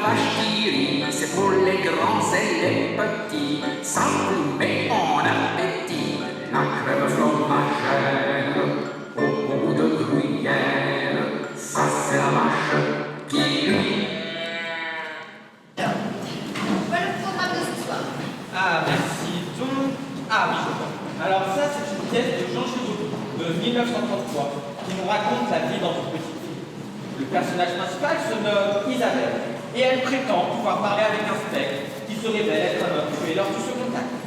vache qui rit, c'est pour les grands et les petits, ça vous met en appétit. La crème fromagère, au bout de gruyère, ça c'est la vache qui rit. Voilà le programme de ce soir. Ah, merci. Donc, ah oui, je vois. Alors ça, c'est une pièce de Jean Chevreau, de 1933, qui nous raconte la vie dans une petite ville. Le personnage principal se nomme Isabelle, et elle prétend pouvoir parler avec un spectre qui se révèle être un homme tué lors du second acte.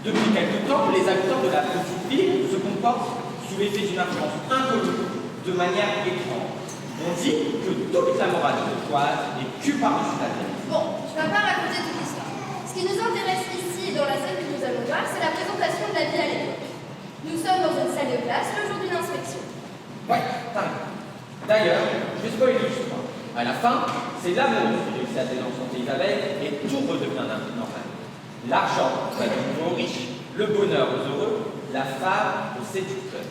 Depuis quelque temps, les habitants de la petite ville se comportent sous l'effet d'une influence inconnue, de manière étrange. On dit que toute la morale bourgeoise est cul par-dessus la tête. Bon, je ne vais pas raconter toute l'histoire. Ce qui nous intéresse ici et dans la scène que nous allons voir, c'est la présentation de la vie à l'époque. Nous sommes dans une salle de classe le jour d'une inspection. Ouais, t'as raison. D'ailleurs, je vais spoiler l'histoire. À la fin, c'est l'amour qui réussit à désenchanter Isabelle et tout redevient normal. L'argent va devenir aux riches, le bonheur aux heureux, la femme aux séducteurs.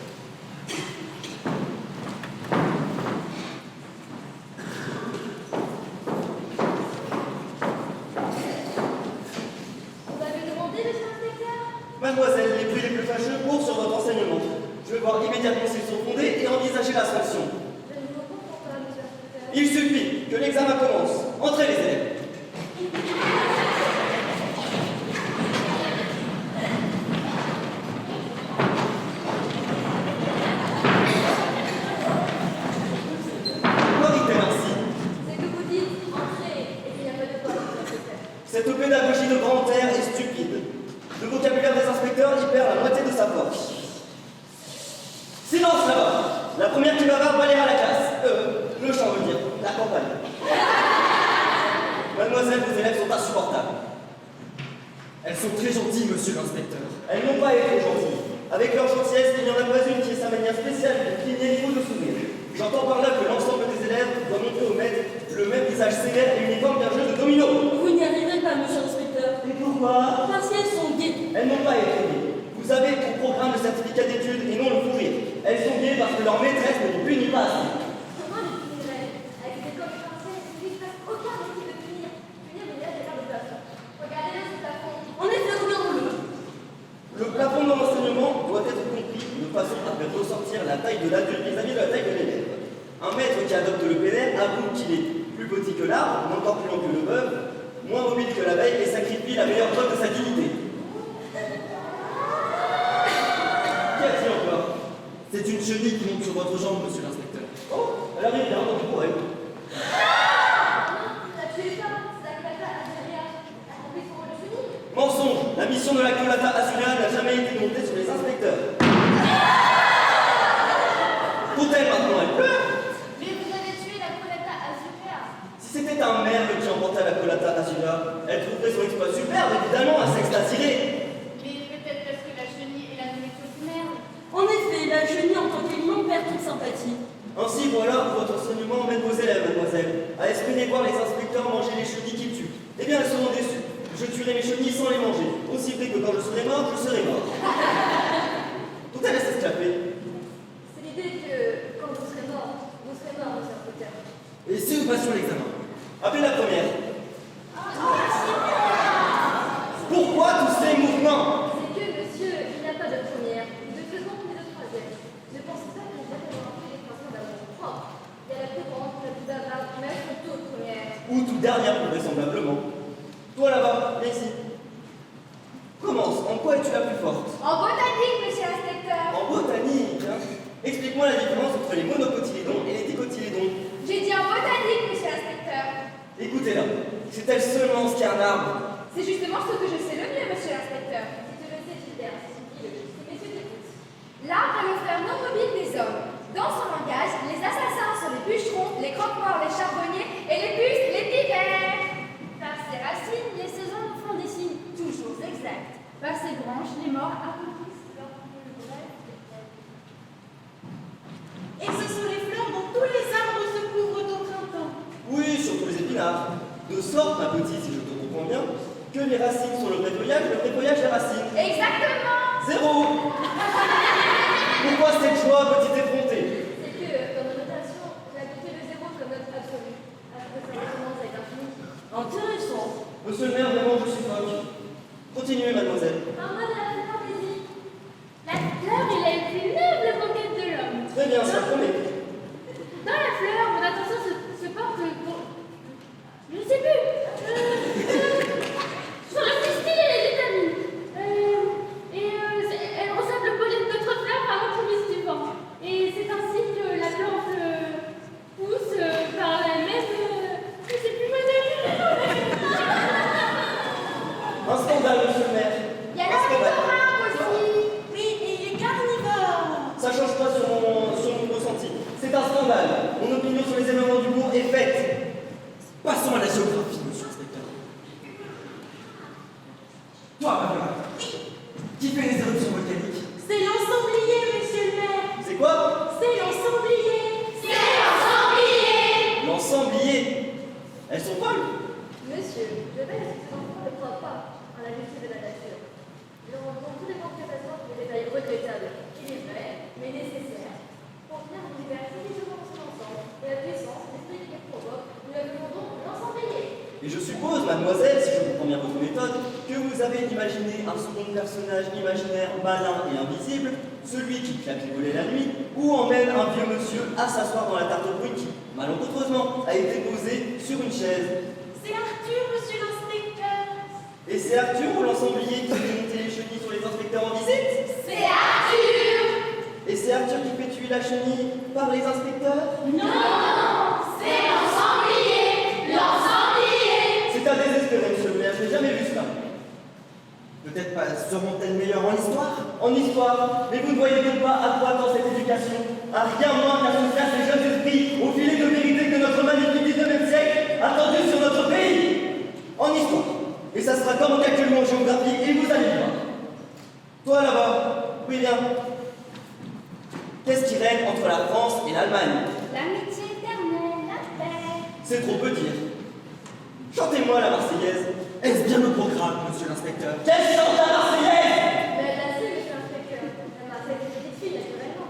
Vous avez demandé, monsieur l'inspecteur? Mademoiselle, les prix les plus fâcheux courent sur votre enseignement. Je veux voir immédiatement s'ils sont fondés et envisager la sanction. Je ne comprends pas, monsieur l'inspecteur. Il suffit que l'examen commence. Entrez les élèves. Pourquoi dit-elle ainsi? C'est que vous dites entrez et qu'il n'y a pas de quoi, monsieur l'inspecteur. Cette pédagogie de grand air est stupide. Le vocabulaire des inspecteurs y perd la moitié de sa force. Silence là-bas. La première qui bavarde balayera la classe. Le champ veut dire, la campagne. Mademoiselle, vos élèves sont insupportables. Elles sont très gentilles, monsieur l'inspecteur. Elles n'ont pas été gentilles. Avec leur gentillesse, il n'y en a pas une qui ait sa manière spéciale de cligner ou de sourire. J'entends par là que l'ensemble des élèves doit montrer au maître le même visage sévère et uniforme qu'un jeu de domino. Vous n'y arriverez pas, monsieur l'inspecteur. Et pourquoi? Parce qu'elles sont gays. Elles n'ont pas été gays. Vous avez pour programme le certificat d'études et non le fou rire. Elles sont gays parce que leur maîtresse ne les punit pas assez. Comment les punirait? Avec des écoles françaises, il n'existe aucun motif de punir. Punir veut dire des de plafond. Regardez-le ce plafond. En effet, regardons-le. Le plafond de l'enseignement doit être compris de façon à faire ressortir la taille de l'adulte vis-à-vis de la taille de l'élève. Un maître qui adopte le pénère avoue qu'il est plus petit que l'arbre, encore plus long que le bœuf, moins mobile que l'abeille et sacrifie la meilleure preuve de sa dignité. Qu'y a-t-il encore? C'est une chenille qui monte sur votre jambe, monsieur l'inspecteur. Oh, elle arrive bien dans le poème. La tuez pas, c'est la classe Azuria. Elle a compris son rôle de chenille. Mensonge! La mission de la Colata Azuria n'a jamais été montée sur les inspecteurs. Faut-elle maintenant, elle pleure? Mais vous avez tué la Colata Azuria. Si c'était un merle qui emportait la Colata Azuria, elle trouverait son exploit superbe, évidemment, un sexe attiré. Mais peut-être parce que la chenille est la nourriture du merle. En effet, la chenille en tant qu'aliment perd toute sympathie. Ainsi, voilà pour votre enseignement mène vos élèves, mademoiselle, à espérer voir les inspecteurs manger les chenilles qu'ils tuent. Eh bien, elles seront déçues. Je tuerai mes chenilles sans les manger, aussi vite que quand je serai mort, je serai mort. Tout à laisse s'esclaper. C'est l'idée que quand vous serez mort, monsieur l'inspecteur. Et si nous passions l'examen? Appelez la première. Pourquoi tous ces mouvements? C'est que, monsieur, il n'y a pas de première, ni de seconde, ni de troisième. Ne pensez pas que nous avons rempli les poissons d'amour propre. Il y a la plus grande, la plus bavarde, mais elles sont toutes premières. Ou toute dernière, plus vraisemblablement. Toi là-bas, viens ici. Commence, en quoi es-tu la plus forte? En botanique, monsieur l'inspecteur. En botanique, hein. Explique-moi la différence entre les monocotylédons et les dicotylédons. J'ai dit en botanique, monsieur l'inspecteur. Écoutez-la, c'est-elle seulement ce qu'est un arbre? C'est justement ce que je sais le mieux, monsieur l'inspecteur. Si tu le sais, Gilbert, si messieurs t'écoutent. L'arbre est le frère non mobile des hommes. Dans son langage, les assassins sont les bûcherons, les croque-morts, les charbonniers et les puces, les pivers. Par ses racines, les saisons nous font des signes toujours exacts. Par ses branches, les morts accomplissent leur bref. Et ce sont les fleurs dont tous les arbres se couvrent au printemps. Oui, surtout les épinards. De sorte, ma petite, si je te comprends bien, que les racines sont le vrai feuillage des racines. Exactement. Zéro. Pourquoi cette joie, petite effrontée? C'est que, dans nos notations, on a noté le zéro comme notre absolu. Alors que sa résonance est infinie. Intéressant. Monsieur le maire, vraiment, je suffoque. Continuez, mademoiselle. Un mot de la fantaisie. La fleur est la plus noble conquête de l'homme. Très bien, ça promet. Dans la fleur, mon attention se porte pour... Je ne sais plus. Sur le pistil et les vitamines. Elle reçoit le pollen de notre fleur par l'entremise du vent. Et c'est ainsi que la plante pousse par la même... Je ne sais plus Un scandale, monsieur le maire. Il y a Un la scandale. aussi. Oui, et il est carnivore. Ça change pas sur mon ressenti. C'est un scandale. Mon opinion sur les éléments du bourg est faite. Passons à la géographie, monsieur l'inspecteur. Toi, Fabiola, qui fait les éruptions volcaniques? C'est l'ensemblier, monsieur le maire. C'est quoi? C'est l'ensemblier. L'ensemblier. Elles sont folles. Monsieur, je vais que ces enfants ne croient pas à la vérité de la nature. Ils rencontrent toutes les catastrophes pour des détails regrettables, il est vrai, mais nécessaires. Pour tenir l'univers intelligemment dans son ensemble et la puissance d'esprit qui les provoque, nous l'appelons donc l'ensemblier. Et je suppose, mademoiselle, si je comprends bien votre méthode, que vous avez imaginé un second personnage imaginaire malin et invisible, celui qui claque les volets la nuit, ou emmène un vieux monsieur à s'asseoir dans la tarte brune qui, malencontreusement, a été posée sur une chaise. C'est Arthur, monsieur l'inspecteur. Et c'est Arthur ou l'ensemblier qui fait monter les chenilles sur les inspecteurs en visite? C'est Arthur. Et c'est Arthur qui fait tuer la chenille par les inspecteurs? Non, c'est l'ensemblier. L'ensemblier. C'est un désespéré, monsieur le maire, je n'ai jamais vu cela. Peut-être pas seront-elles meilleures en histoire? En histoire, mais vous ne voyez donc pas à quoi tend cette éducation? À rien moins qu'associer ces jeunes esprits au filet de vérité que notre magnifique 19e siècle a tendu sur notre pays. En histoire. Et ça sera comme actuellement en géographie, et vous allez voir. Toi là-bas, oui bien. Qu'est-ce qui règne entre la France et l'Allemagne? L'amitié éternelle, la paix. C'est trop peu dire. Chantez-moi la Marseillaise. Est-ce bien au programme, monsieur l'inspecteur? Quelle chante la Marseillaise? Mais là, c'est monsieur l'inspecteur. La Marseille des petites filles, naturellement.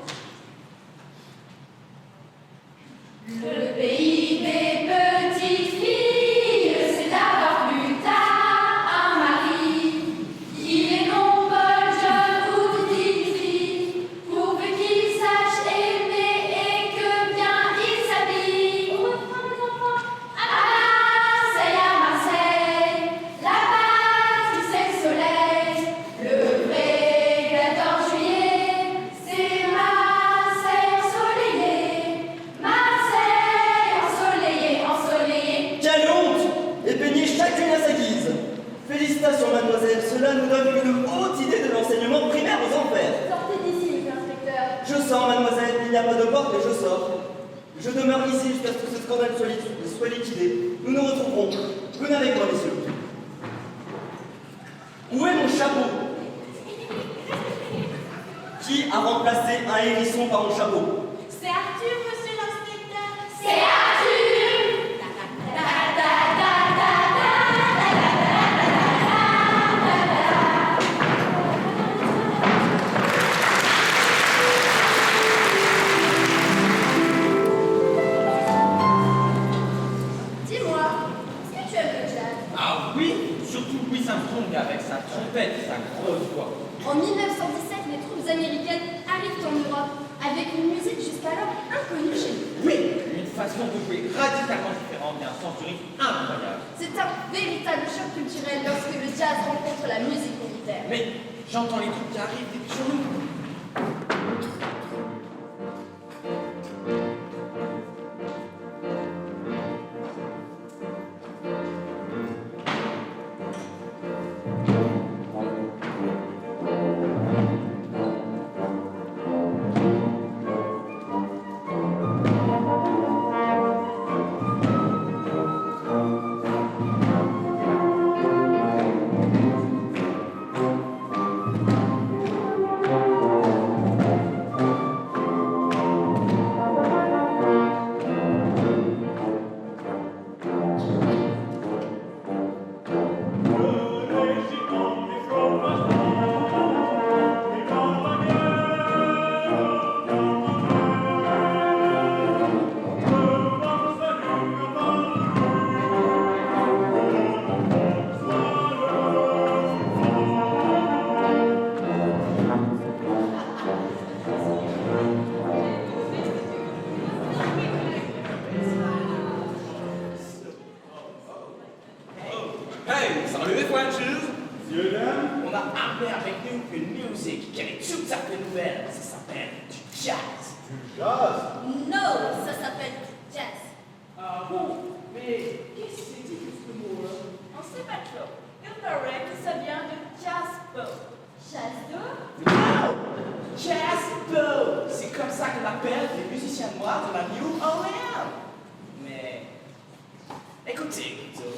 Le pays des petites filles, c'est d'avoir plus tard un mari. Il est non bonne, jeune ou petite fille, pourvu qu'il sache aimer et que bien il s'habille. Au refrain des enfants, à Marseille, là-bas tu sais le soleil, le vrai 14 juillet, c'est Marseille ensoleillée, Marseille ensoleillée, ensoleillée. Quelle honte! Et peignez chacune à sa guise. Félicitations, mademoiselle, cela nous donne une haute idée de l'enseignement primaire aux enfers. Sortez d'ici, monsieur l'inspecteur. Je sors, mademoiselle, il n'y a pas de porte, mais je sors. Je demeure ici jusqu'à ce que ce scandale soit liquidé. Nous nous retrouverons. Venez avec moi, messieurs. Où est mon chapeau? Qui a remplacé un hérisson par mon chapeau? C'est Arthur, monsieur l'inspecteur. C'est Arthur. Dis-moi, est-ce que tu aimes le jazz? Ah oui, surtout Louis Armstrong avec sa trompette et sa grosse voix. En 1917, les troupes américaines arrivent en Europe avec une musique jusqu'alors inconnue chez nous. Oui, une façon de jouer radicalement différente et un sens du rythme incroyable. C'est un véritable choc culturel lorsque le jazz rencontre la musique militaire. Mais j'entends les troupes qui arrivent sur nous. Hey, salut Frenchies! Monsieur, dame. On a amené avec nous une musique qui est tout à fait nouvelle. Ça s'appelle du jazz. Du jazz. Non, ça s'appelle jazz. Ah bon, mais qu'est-ce que c'est que ce mot-là? On sait pas trop. Il paraît que ça vient de jazz boat. Jazz de? Non! Jazz Bow! C'est comme ça qu'on appelle les musiciens noirs de la New Orleans. Mais écoutez, plutôt.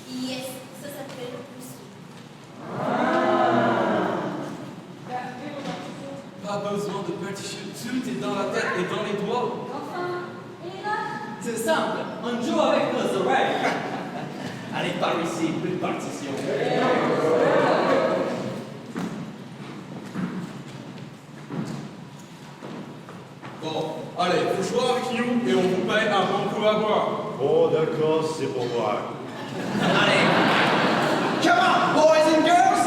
Yes, ça s'appelle whisky. Pas besoin de partition, tout est dans la tête et dans les doigts. Enfin, et là? C'est simple, on joue avec nos oreilles. Allez par ici, plus de partition. Bon, allez, faut jouer avec nous et on vous paye un bon coup à boire. Bon, d'accord, c'est pour moi. Allez! Come on, boys and girls!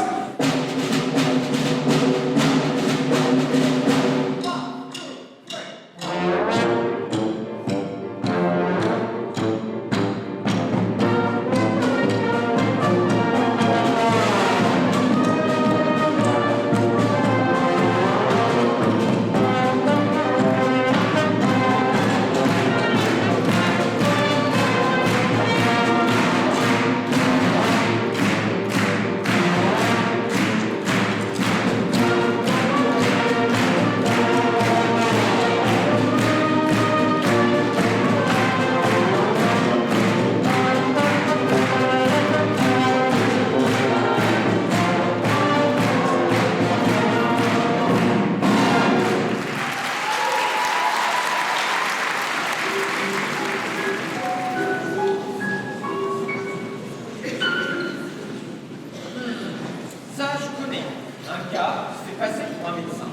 Ça, je connais. Un gars se fait passer pour un médecin.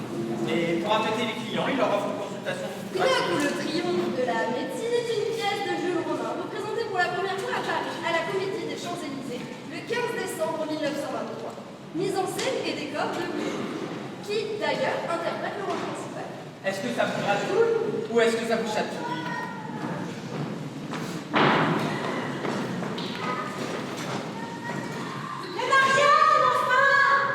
Et pour embêter les clients, il leur offre une consultation Bien que le gratuite. triomphe de la médecine est une pièce de Jules Romain, représentée pour la première fois à Paris, à la Comédie des Champs-Élysées, le 15 décembre 1923. Mise en scène et décor de Bleu, qui d'ailleurs interprète le rôle principal. Est-ce que ça vous gratouille ou est-ce que ça vous chatouille? Mais Marianne, enfin!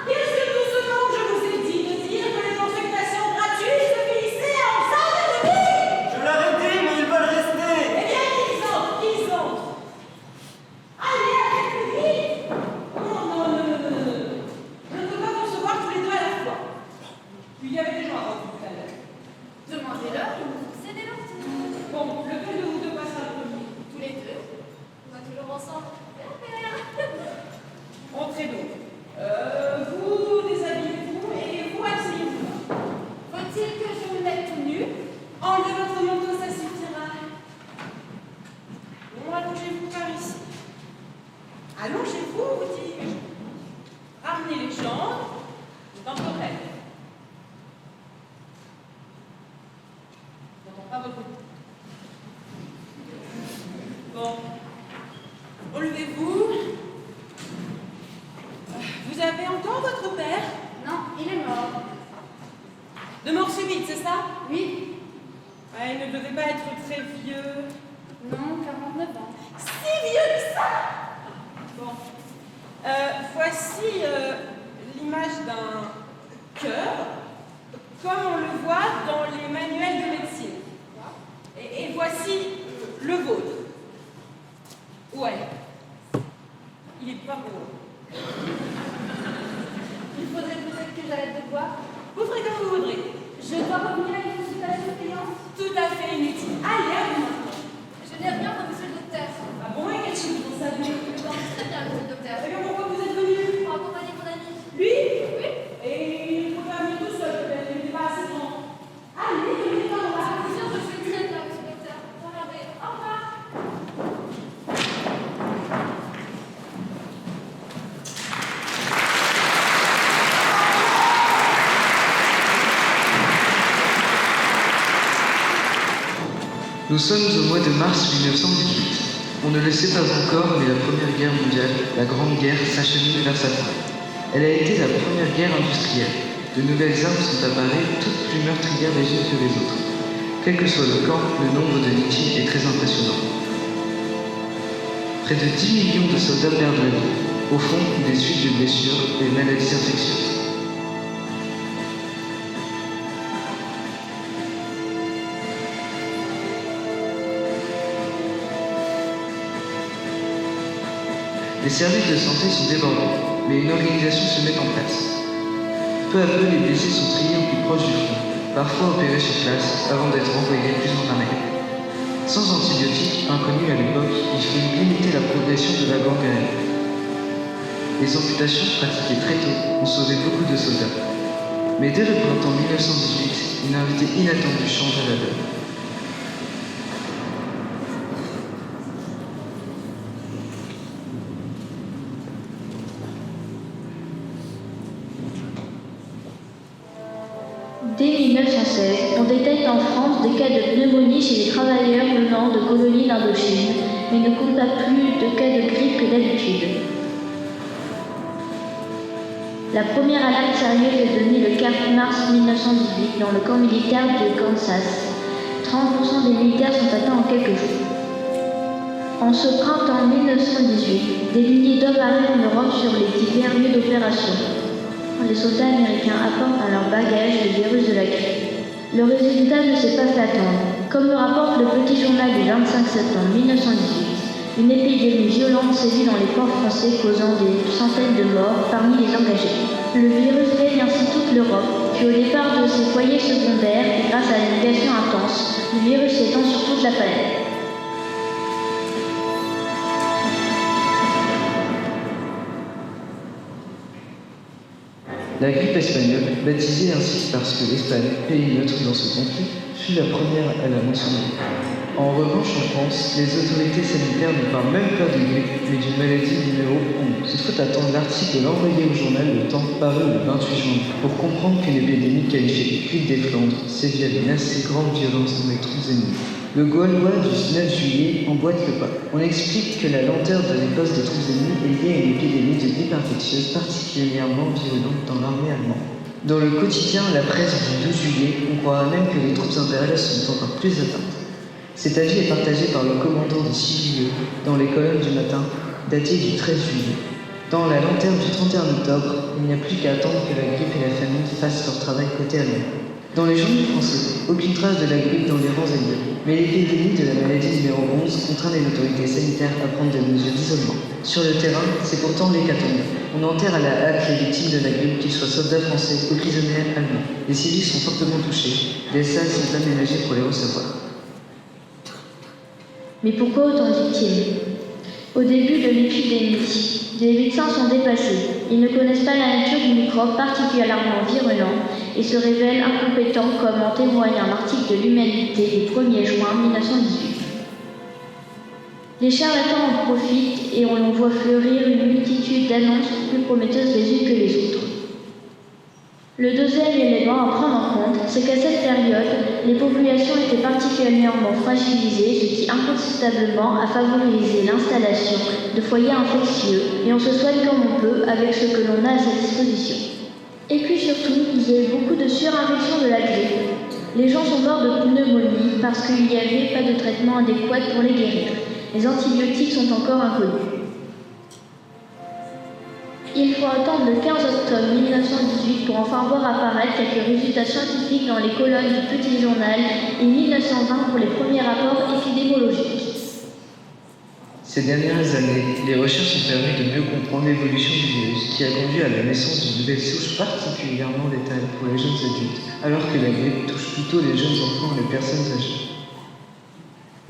Qu'est-ce que tout ce temps je vous ai dit de dire que les consultations gratuites se finissaient en salle de nuit? Je l'aurais dit, mais ils veulent rester. Eh bien, qu'ils entrent! Allez, avec lui! Non, non, non, non, non, non. Je ne peux pas concevoir tous les deux à la fois. Il y avait des gens avant tout à l'heure. Demandez-leur, ils nous ont cédé leur tour. Bon, lequel de vous deux passera le premier? Tous les deux, on va toujours ensemble. Entrez donc. Vous déshabillez-vous et vous asseyez-vous. Faut-il que je me mette tout nu? Enlevez votre manteau, ça suffira. Bon, allongez-vous par ici. Allongez-vous, vous dis-je. Ramenez les jambes dans vos rêves. Je n'entends pas beaucoup. Bon. Relevez-vous. Vous avez encore votre père? Non, il est mort. De mort subite, c'est ça? Oui. Ouais, il ne devait pas être très vieux. Non, 49 ans. Si vieux que ça! Bon. Voici l'image d'un cœur, comme on le voit dans les manuels de médecine. Et voici le vôtre. Ouais. Il est pas beau. Il faudrait peut-être que j'arrête de boire. Vous ferez comme vous voudrez. Je dois revenir à une consultation payante. Tout à fait inutile. Allez, à vous maintenant. Je n'ai rien de monsieur le docteur. Ah bon, et quelle chose vous savez? Je pense très bien, monsieur le docteur. Eh bien, pourquoi vous êtes venu? Pour accompagner mon ami. Lui? Oui. Et il faut pas venir tout seul, peut-être. Il n'est pas assez grand. Nous sommes au mois de mars 1918. On ne le sait pas encore, mais la Première Guerre mondiale, la Grande Guerre, s'achemine vers sa fin. Elle a été la première guerre industrielle. De nouvelles armes sont apparues, toutes plus meurtrières les unes que les autres. Quel que soit le camp, le nombre de victimes est très impressionnant. Près de 10 millions de soldats perdent la vie, au fond des suites de blessures et maladies infectieuses. Les services de santé sont débordés, mais une organisation se met en place. Peu à peu, les blessés sont triés au plus proche du front, parfois opérés sur place avant d'être envoyés plus en arrière. Sans antibiotiques, inconnus à l'époque, il faut limiter la progression de la gangrène. Les amputations pratiquées très tôt ont sauvé beaucoup de soldats. Mais dès le printemps 1918, une invitée inattendue change à la donne. Dès 1916, on détecte en France des cas de pneumonie chez les travailleurs venant de colonies d'Indochine, mais ne compte pas plus de cas de grippe que d'habitude. La première alerte sérieuse est donnée le 4 mars 1918 dans le camp militaire de Kansas. 30% des militaires sont atteints en quelques jours. En ce printemps 1918, des milliers d'hommes arrivent en Europe sur les divers lieux d'opération. Les soldats américains apportent à leur bagage le virus de la grippe. Le résultat ne s'est pas fait attendre. Comme le rapporte le petit journal du 25 septembre 1918, une épidémie violente sévit dans les ports français causant des centaines de morts parmi les engagés. Le virus gagne ainsi toute l'Europe, puis au départ de ses foyers secondaires et grâce à la navigation intense, le virus s'étend sur toute la planète. La grippe espagnole, baptisée ainsi parce que l'Espagne, pays neutre dans ce conflit, fut la première à la mentionner. En revanche, en France, les autorités sanitaires ne parlent même pas de grippe, mais d'une maladie numéro 11. Il faut attendre l'article envoyé au journal Le Temps, paru le 28 juin, pour comprendre qu'une épidémie qualifiée de grippe des Flandres sévit avec une assez grande violence dans les troupes ennemies. Le Gaulois du 9 juillet emboîte le pas. On explique que la lenteur de riposte des troupes ennemies est liée à une épidémie de grippe infectieuse particulièrement virulente dans l'armée allemande. Dans le quotidien La Presse du 12 juillet, on croira même que les troupes impériales sont encore plus atteintes. Cet avis est partagé par le commandant de Sivilleux dans les colonnes du matin, datées du 13 juillet. Dans la lanterne du 31 octobre, il n'y a plus qu'à attendre que la grippe et la famine fassent leur travail côté allemand. Dans les journaux français, aucune trace de la grippe dans les rangs ennemis, mais l'épidémie de la maladie numéro 11 contraint les autorités sanitaires à prendre des mesures d'isolement. Sur le terrain, c'est pourtant l'hécatombe. On enterre à la hâte les victimes de la grippe, qu'ils soient soldats français ou prisonniers allemands. Les civils sont fortement touchés. Des salles sont aménagées pour les recevoir. Mais pourquoi autant de victimes? Au début de l'épidémie, les médecins sont dépassés. Ils ne connaissent pas la nature du microbe particulièrement virulent et se révèlent incompétents, comme en témoigne un article de l'Humanité du 1er juin 1918. Les charlatans en profitent et on en voit fleurir une multitude d'annonces plus prometteuses les unes que les autres. Le deuxième élément à prendre en compte, c'est qu'à cette période, les populations étaient particulièrement fragilisées, ce qui incontestablement a favorisé l'installation de foyers infectieux, et on se soigne comme on peut avec ce que l'on a à sa disposition. Et puis surtout, il y a eu beaucoup de surinfection de la grippe. Les gens sont morts de pneumonie parce qu'il n'y avait pas de traitement adéquat pour les guérir. Les antibiotiques sont encore inconnus. Il faut attendre le 15 octobre 1918 pour enfin voir apparaître quelques résultats scientifiques dans les colonnes du petit journal et 1920 pour les premiers rapports épidémiologiques. Ces dernières années, les recherches ont permis de mieux comprendre l'évolution du virus qui a conduit à la naissance d'une nouvelle souche particulièrement létale pour les jeunes adultes, alors que la grippe touche plutôt les jeunes enfants et les personnes âgées.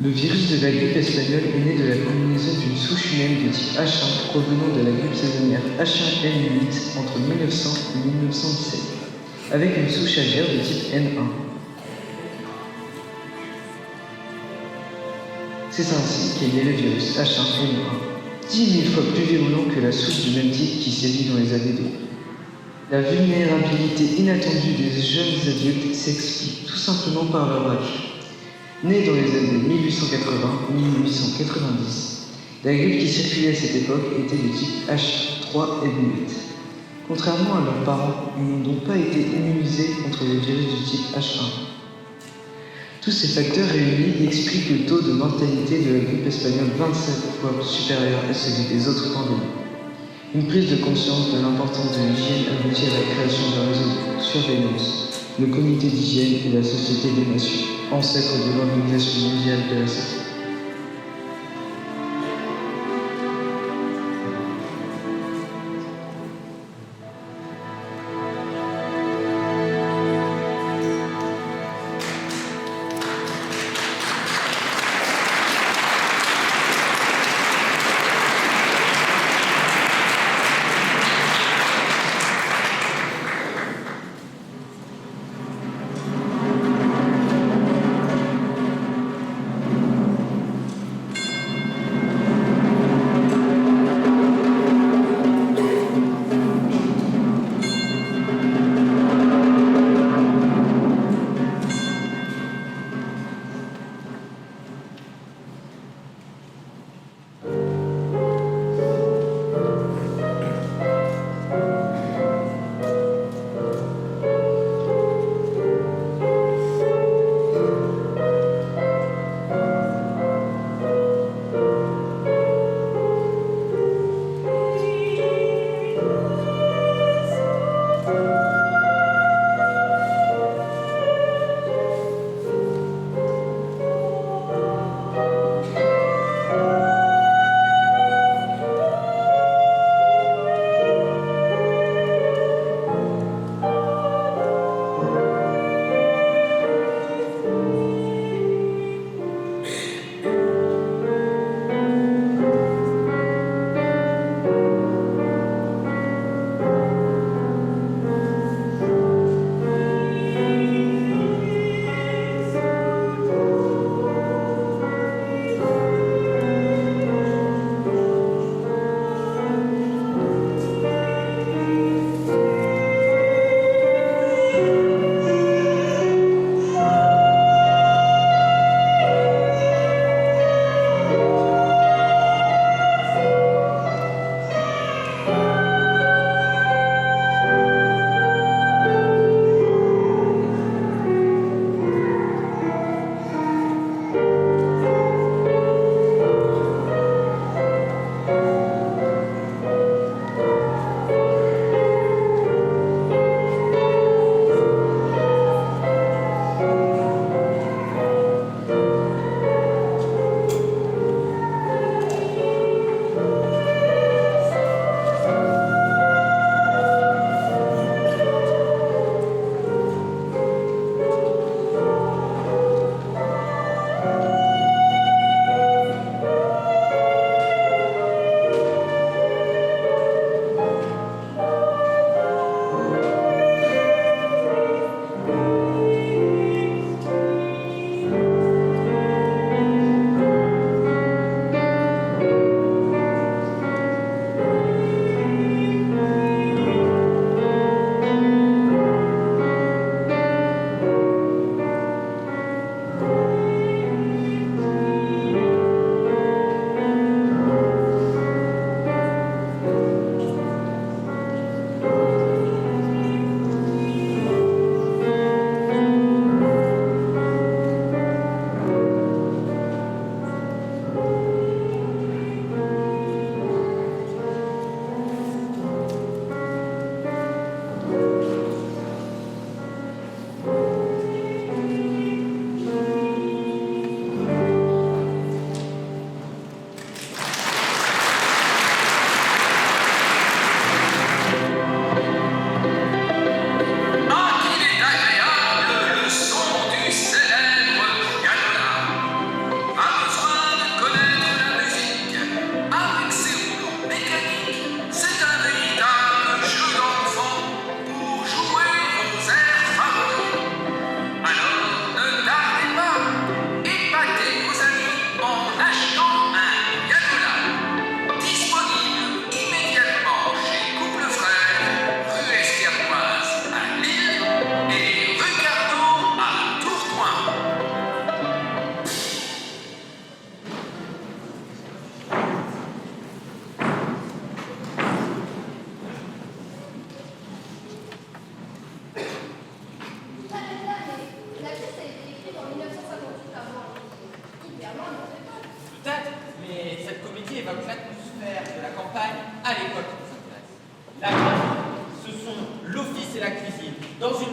Le virus de la grippe espagnole est né de la combinaison d'une souche humaine de type H1 provenant de la grippe saisonnière H1N8 entre 1900 et 1917, avec une souche aviaire de type N1. C'est ainsi qu'est né le virus H1N1, 10 000 fois plus virulent que la souche du même type qui sévit dans les années 2000. La vulnérabilité inattendue des jeunes adultes s'explique tout simplement par leur âge. Né dans les années 1880-1890, la grippe qui circulait à cette époque était de type H3N8. Contrairement à leurs parents, ils n'ont donc pas été immunisés contre les virus du type H1. Tous ces facteurs réunis expliquent le taux de mortalité de la grippe espagnole 27 fois supérieur à celui des autres pandémies. Une prise de conscience de l'importance de l'hygiène aboutit à la création d'un réseau de surveillance, le comité d'hygiène et la Société des Nations, ancêtre de l'Organisation mondiale de la santé.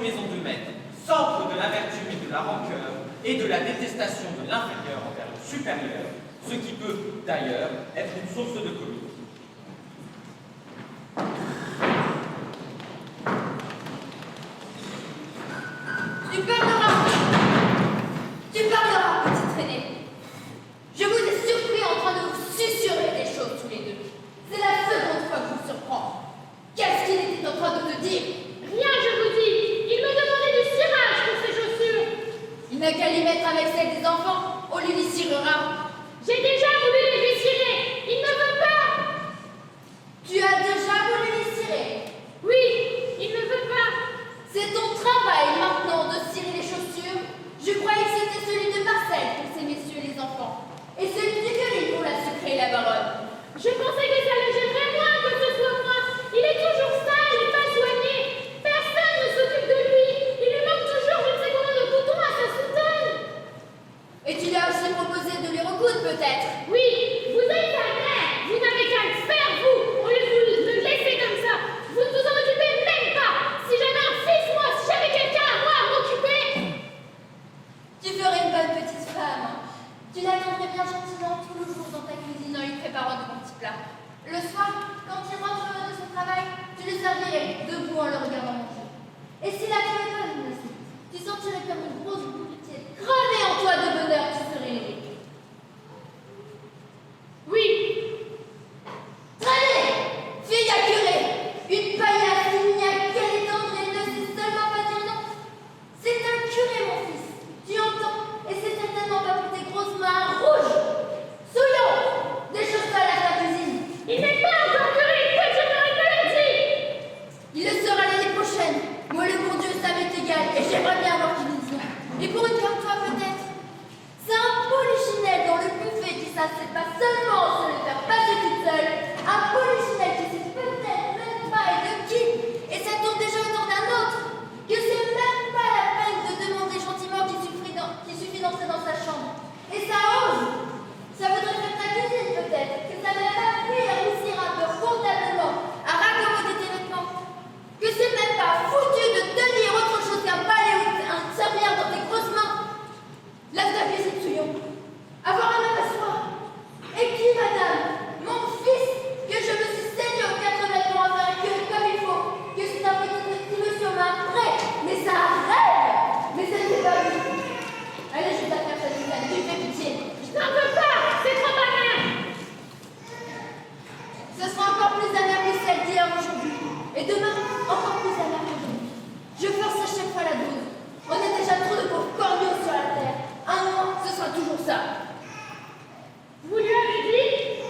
maison de maître, centre de l'amertume et de la rancœur, et de la détestation de l'inférieur envers le supérieur, ce qui peut, d'ailleurs, être une source de comédie. Tu parleras, petit traîné. Je vous ai surpris en train de vous susurrer des choses tous les deux. C'est la seconde fois que je vous surprends. Qu'est-ce qu'il était en train de te dire? Rien, je vous dis. Il me demandait du cirage pour ses chaussures. Il n'a qu'à les mettre avec celles des enfants. On lui cirera. J'ai déjà voulu les lui cirer. Il ne veut pas. Tu as déjà voulu les cirer? Oui, il ne veut pas. C'est ton travail maintenant de cirer les chaussures. Je croyais que c'était celui de Marcel pour ces messieurs les enfants. Et celui de Gueule pour la sucrée et la baronne. Je pensais que ça le gênerait moins que ce soit moi. Il est toujours sale et pas soigné. Personne ne s'occupe de lui. Il lui manque toujours je ne sais combien de coton à sa soutane. Et tu lui as aussi proposé de lui recoudre peut-être? Oui, vous êtes sa mère. Vous n'avez qu'à le faire vous. Au lieu de vous le laisser comme ça. Vous ne vous en occupez même pas. Si j'avais un fils, moi, si j'avais quelqu'un à moi à m'occuper. Tu ferais une bonne petite femme. Tu l'attendrais bien gentiment tout le jour dans ta cuisine en lui préparant de bons petits plats. Le soir, quand il rentre de son travail, tu le servirais debout en le regardant manger. Et s'il n'avait pas une aussi, tu sentirais comme une grosse boule de pied cravée en toi de bonheur, tu serais aimé. Oui. Traînez, fille à curé, une paillasse qui n'y a qu'elle est tendre et ne sait seulement pas dire non. C'est un curé, mon fils, tu entends, et c'est certainement pas pour tes grosses mains rouges. Souillons, des choses sales à ta cuisine. Il n'est pas encore curé, il peut dire une maladie. Il le sera l'année prochaine. Moi, le bon Dieu, ça m'est égal, et j'aimerais bien avoir qu'il dise non. Et pour une comme toi, peut-être. C'est un polichinelle dans le buffet qui s'assied pas seulement se le faire passer toute seule, un polichinelle qui sait peut-être même pas et de qui, et ça tourne déjà autour d'un autre, que c'est même pas la peine de demander gentiment qu'il suffit d'entrer dans sa chambre. Et ça ose. Ça voudrait faire ta cuisine peut-être, que ça n'a pas pris à réussir un peu comptablement, à raccommoder tes vêtements, que c'est même pas foutu de tenir autre chose qu'un balai ou un servir dans tes grosses mains. Lave ta cuisine, Souillon. Avoir un homme à soi. Et qui, madame? Mon fils, que je me suis saigné aux 4 vêtements à faire que comme il faut, que c'est un petit monsieur main prêt. Mais ça rêve. Mais ça n'est pas lui. Allez, je t'affaire ta cuisine, tu fais pitié. Je n'en veux pas, c'est trop amer. Ce sera encore plus amer que celle d'hier aujourd'hui. Et demain, encore plus amer qu'aujourd'hui. Je force à chaque fois la dose. On est déjà trop de pauvres corneaux sur la terre. Un mois, ce sera toujours ça. Vous lui avez dit?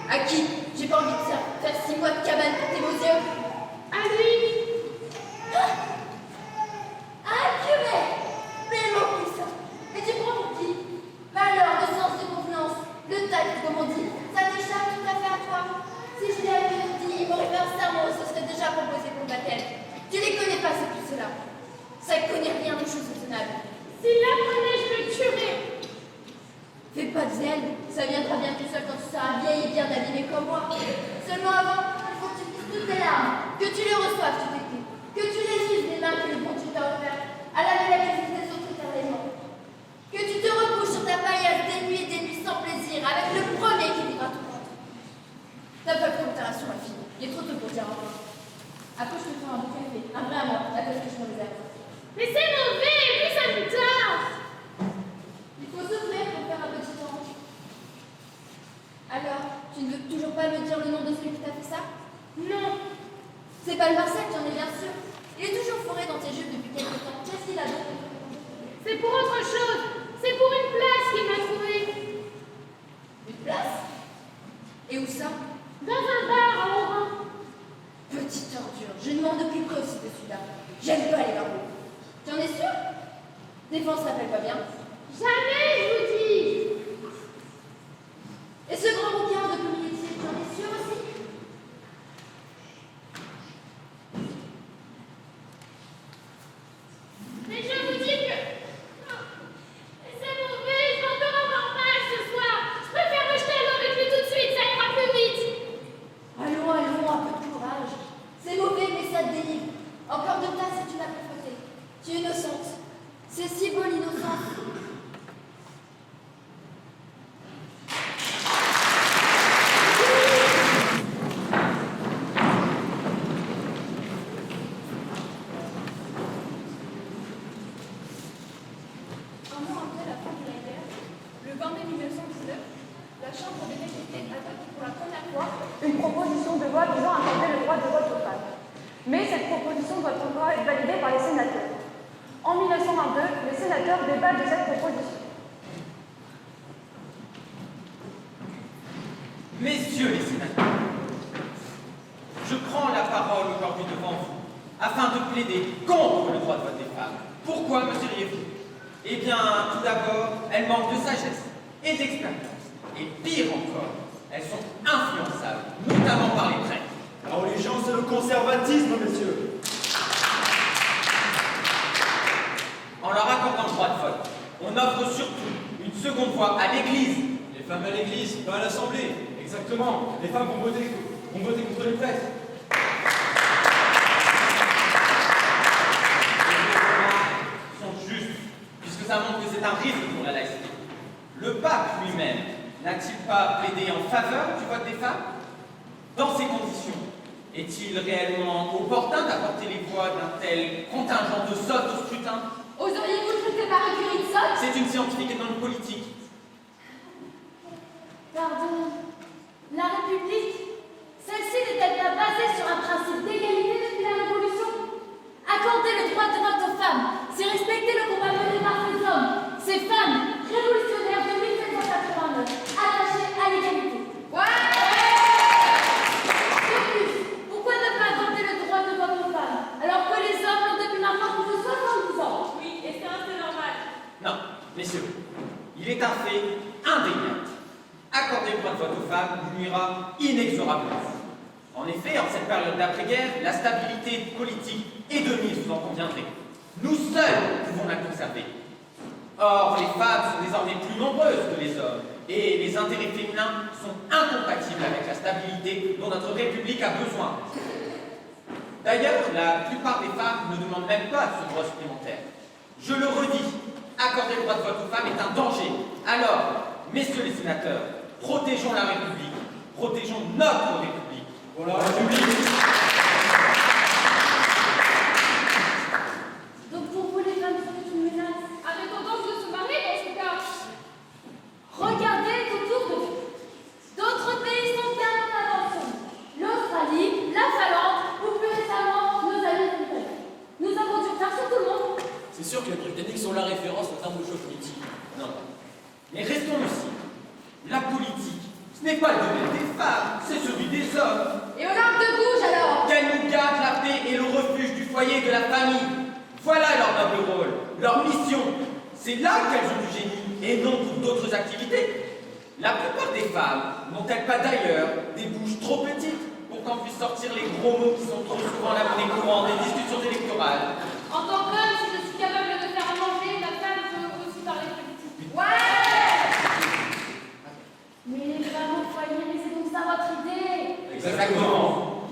À qui? J'ai pas envie de ça. Faire 6 mois de cabane pour tes beaux yeux. À lui. Ah, curé! Mais mon fils. Et tu prends pour qui? Bah alors, le sens de convenance, le tact, comme on dit, ça t'échappe tout à fait à toi. Si je l'avais dit, il m'aurait fait un serment, ce serait déjà proposé pour le baptême. Tu les connais pas, c'est tout cela. Ça ne connaît rien des choses raisonnables. S'il l'apprenait, je le tuerais. Fais pas de zèle, ça viendra bien tout seul quand tu seras vieille et bien abîmée comme moi. Seulement avant, il faut que tu pisses toutes tes larmes, que tu les reçoives tout tes coups, que tu les uses des mains que le bon Dieu t'a offertes, à laver la cuisine des autres éternellement. Que tu te recouches sur ta paillasse des nuits sans plaisir, avec le premier qui viendra tout contre. T'as pas le temps de ta sur la fille, il est trop tôt pour dire au revoir. Après, je te ferai un bon café, un vrai à moi, la place que je me réserve. Mais c'est mauvais, et puis ça me tarde. Il faut s'ouvrir pour faire un petit temps. Alors, tu ne veux toujours pas me dire le nom de celui qui t'a fait ça? Non. C'est pas le Marcel, j'en ai bien sûr. Il est toujours fourré dans tes jupes depuis quelque temps. Qu'est-ce qu'il a donc? C'est pour autre chose. C'est pour une place qu'il m'a trouvée. Une place? Et où ça? Dans un bar à Oran. Petite ordure, je ne m'en occuperai aussi de celui-là. J'aime pas les barreaux. Tu en es sûr? Défense s'appelle pas bien. Jamais, je vous dis. Et ce grand bouquin de communauté, tu en es sûr aussi? Mais je vous dis que... c'est mauvais, je vais encore avoir mal ce soir. Je préfère me jeter à l'eau avec lui tout de suite, ça ira plus vite. Allons, un peu de courage. C'est mauvais, mais ça te délivre. Encore de place si tu n'as pas fauté. C'est si beau l'innocence. Un mois après la fin de la guerre, le 20 mai 1919, la Chambre des députés adopte pour la première fois une proposition de loi visant à accorder le droit de vote aux femmes. Mais cette proposition doit encore être validée par les sénateurs. En 1922, les sénateurs débattent de cette proposition. Messieurs les sénateurs, je prends la parole aujourd'hui devant vous afin de plaider contre le droit de vote des femmes. Pourquoi me diriez-vous? Eh bien, tout d'abord, elles manquent de sagesse et d'expérience. Et pire encore, elles sont influençables, notamment par les prêtres. La religion, c'est le conservatisme, messieurs. En leur accordant le droit de vote, on offre surtout une seconde voie à l'Église. Les femmes à l'église, pas à l'Assemblée. Exactement. Les femmes vont voter contre les prêtres. Sont justes, puisque ça montre que c'est un risque pour la laïcité. Le pape lui-même n'a-t-il pas plaidé en faveur du vote des femmes? Dans ces conditions, est-il réellement opportun d'apporter les voix d'un tel contingent de sottes au scrutin? Oseriez-vous traiter Marie Curie de sotte? C'est une scientifique et non une politique. Pardon. La République, celle-ci n'est-elle pas basée sur un principe d'égalité depuis la Révolution? Accorder le droit de vote aux femmes, c'est respecter le combat mené par ces hommes, ces femmes révolutionnaires de 1789, attachées à l'égalité. Ouais! De plus, pourquoi ne pas accorder le droit de vote aux femmes, alors que les hommes l'ont depuis maintenant plus de 70 ans? Oui, et c'est normal. Non, messieurs, il est un fait indéniable. Accorder le droit de vote aux femmes nuira inexorablement. En effet, en cette période d'après-guerre, la stabilité politique est de mise, vous en conviendrez. Nous seuls pouvons la conserver. Or, les femmes sont désormais plus nombreuses que les hommes, et les intérêts féminins sont incompatibles avec la stabilité dont notre République a besoin. D'ailleurs, la plupart des femmes ne demandent même pas ce droit supplémentaire. Je le redis, accorder le droit de vote aux femmes est un danger. Alors, messieurs les sénateurs, protégeons la République, protégeons notre République. Pour la République. Donc pour vous, les femmes sont une menace. Arrêtons donc de se marier dans ce cas. Regardez autour de vous. D'autres pays sont bien en avance. L'Australie, la Finlande, ou plus récemment, nos amis britanniques. Nous avons du retard sur tout le monde. C'est sûr que les Britanniques sont la référence en termes de choix politique. Non. Mais restons lucides. La politique, ce n'est pas le domaine des femmes, c'est celui des hommes. Et aux larmes de gouge alors? Qu'elles nous gardent la paix et le refuge du foyer et de la famille. Voilà leur noble rôle, leur mission. C'est là qu'elles ont du génie et non pour d'autres activités. La plupart des femmes n'ont-elles pas d'ailleurs des bouches trop petites pour qu'on puisse sortir les gros mots qui sont trop souvent la monnaie courante des discussions électorales? En tant qu'homme, si je suis capable de faire à manger, ma femme peut aussi parler politique. Ouais! Mais les femmes au foyer, mais c'est donc ça votre idée. Exactement.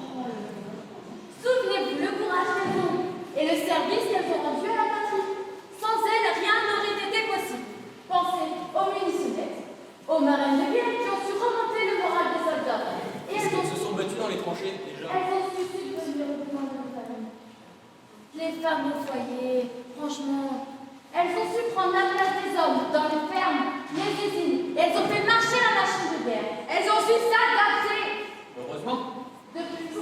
Souvenez-vous le courage qu'elles ont et le service qu'elles ont rendu à la patrie. Sans elles, rien n'aurait été possible. Pensez aux munitionnettes, aux marines de guerre qui ont su remonter le moral des soldats. Et Est-ce qu'elles se sont battues dans les tranchées, déjà? Elles ont su subvenir aux besoins de nos familles. Les femmes au foyer, franchement, elles ont su prendre la place des hommes dans les fermes, les usines. Elles ont fait marcher la machine de guerre. Elles ont su s'adapter. Heureusement. De plus,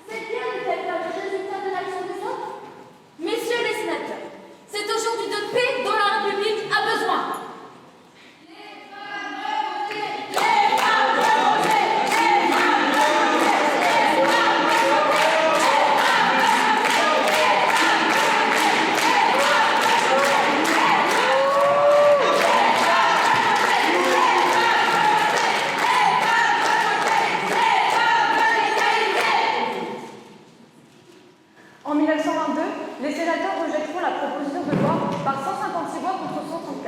c'est bien n'est-elle pas le résultat de l'action des hommes? Messieurs les sénateurs, c'est aujourd'hui de paix dont la République a besoin. En 1922, les sénateurs rejetteront la proposition de loi par 156 voix contre 134.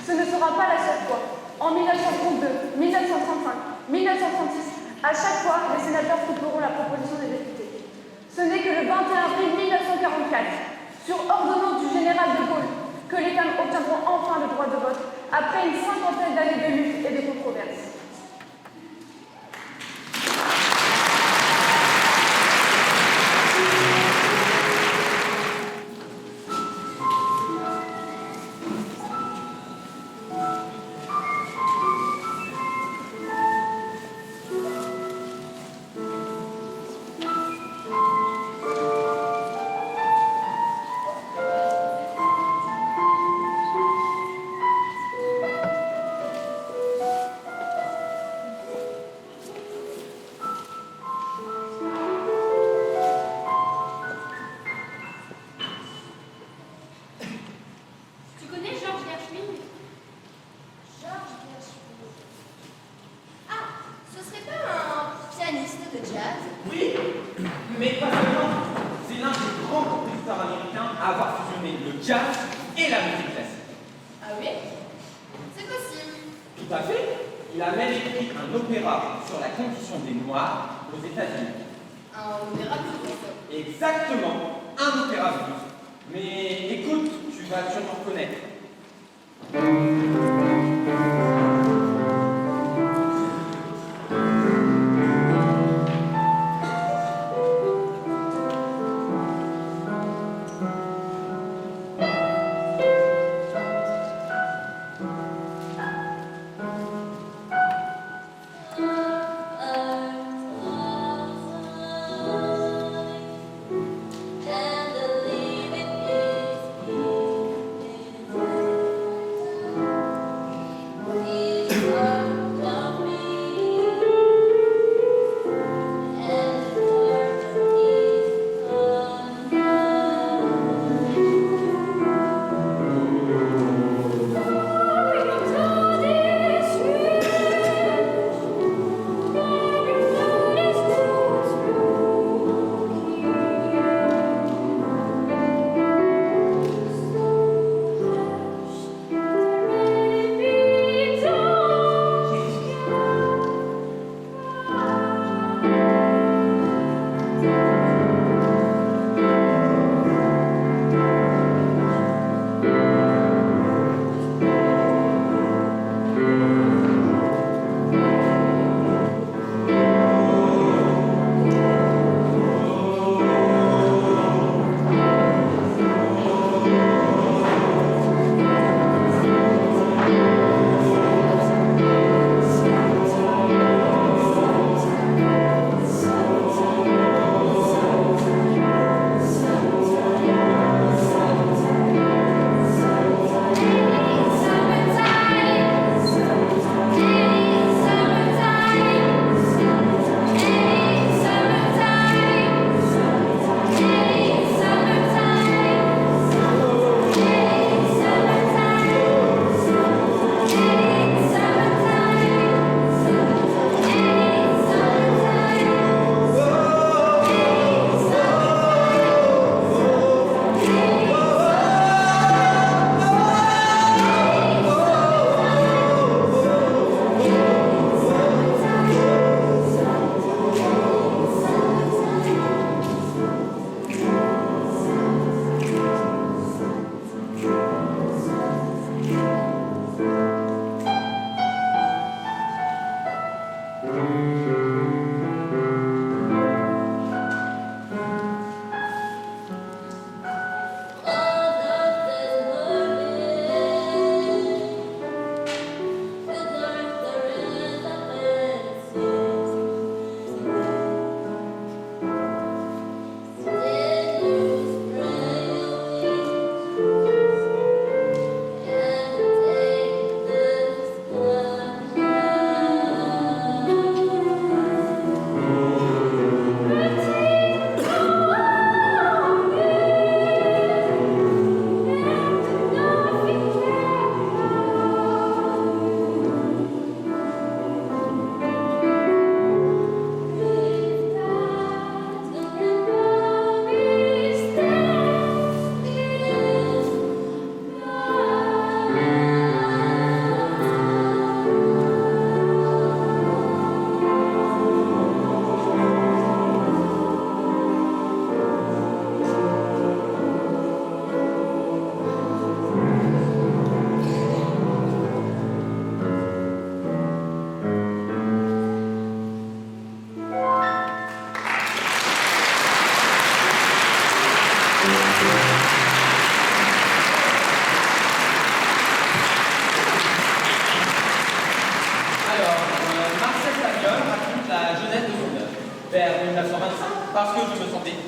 Ce ne sera pas la seule fois. En 1932, 1935, 1936, à chaque fois, les sénateurs couperont la proposition des députés. Ce n'est que le 21 avril 1944, sur ordonnance du général de Gaulle, que les femmes obtiendront enfin le droit de vote après une cinquantaine d'années de lutte et de controverses. Tu connais Georges Gershwin? Georges Gershwin. Ah, ce serait pas un pianiste de jazz? Oui, mais pas seulement. C'est l'un des grands compositeurs américains à avoir fusionné le jazz et la musique classique. Ah oui? C'est possible. Tout à fait. Il a même écrit un opéra sur la condition des Noirs aux États-Unis. Un opéra blues. Exactement, un opéra blues. Mais écoute, tu vas sûrement reconnaître.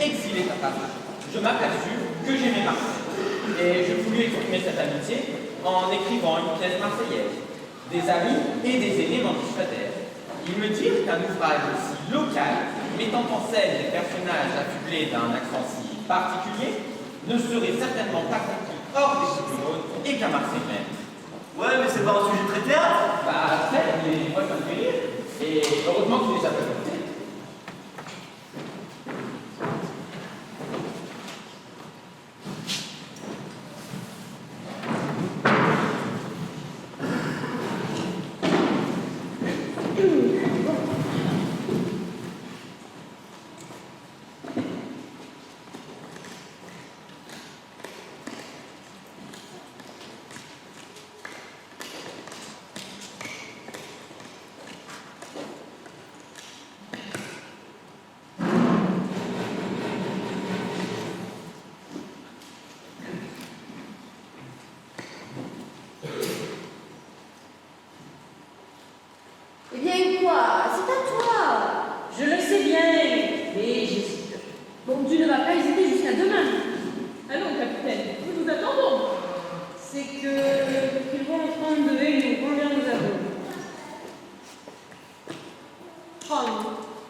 exilé ta femme. Je m'aperçus que j'aimais Marseille. Et je voulus exprimer cette amitié en écrivant une pièce marseillaise. Des amis et des aînés m'en dissuadèrent. Ils me dirent qu'un ouvrage aussi local, mettant en scène des personnages affublés d'un accent si particulier, ne serait certainement pas compris hors des Cyclones et qu'à Marseille même. Ouais, mais c'est pas un sujet très théâtre. Bah, certes, mais moi, ça me fait rire. Et heureusement qu'il les a présentés. Eh bien quoi? C'est à toi. Je le sais bien, mais j'hésite. Bon, tu ne vas pas hésiter jusqu'à demain. Allons, capitaine, nous vous attendons. C'est que qu'ils vont en prendre deux et nous combien nous avons. 30.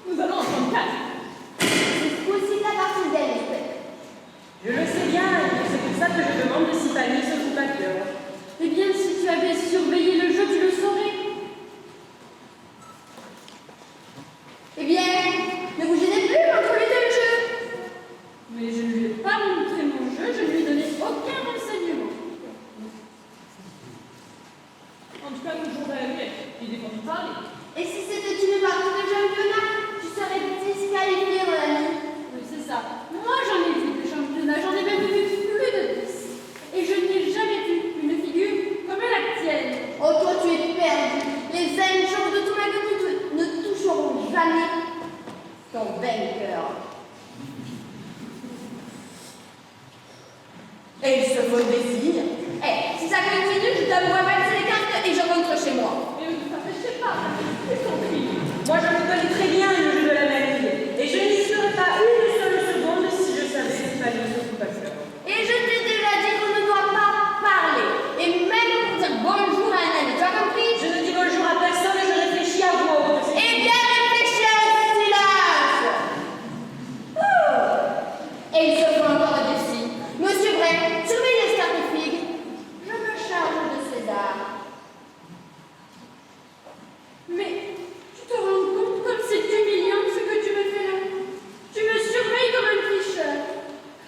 Nous allons en prendre 4. C'est aussi ta partie d'elle. Je le sais bien, et c'est pour ça que je demande si Fanny se fout à cœur. Eh bien, si tu avais surveillé le jeu, tu le saurais. Eh bien, ne vous gênez plus, montrez-lui le jeu. Mais je ne lui ai pas montré mon jeu, je ne lui ai donné aucun renseignement. En tout cas, le jour d'arrivée, il est pour nous parler. Et si c'était une partie de championnat, tu serais disqualifié, mon ami. Oui, c'est ça. Moi, j'en ai vu des championnats, j'en ai même vu plus de 10. Et je n'ai jamais vu une figure comme la tienne. Oh, toi, tu es perdu. Les injures de ton mec ne toucheront jamais ton vainqueur. Et il se faut des signes. Eh, si ça continue, je t'avoue passer les cartes et je rentre chez moi. Mais ne t'empêchez pas, c'est compris. Moi, je me connais très bien le jeu de la manie, et je n'y serais pas une seule seconde si je savais si Fanny se fout à cœur. Et je t'ai déjà dit qu'on ne doit pas parler. Et même pour dire bonjour à un ami, tu as compris? Je ne dis bonjour à personne et je réfléchis à voix haute. Eh bien, réfléchis à silence. Et il se faut encore des signes. Monsieur Bray, surveillez ce cartefigue. Je me charge de César. Mais tu te rends compte comme c'est humiliant ce que tu me fais là? Tu me surveilles comme un tricheur.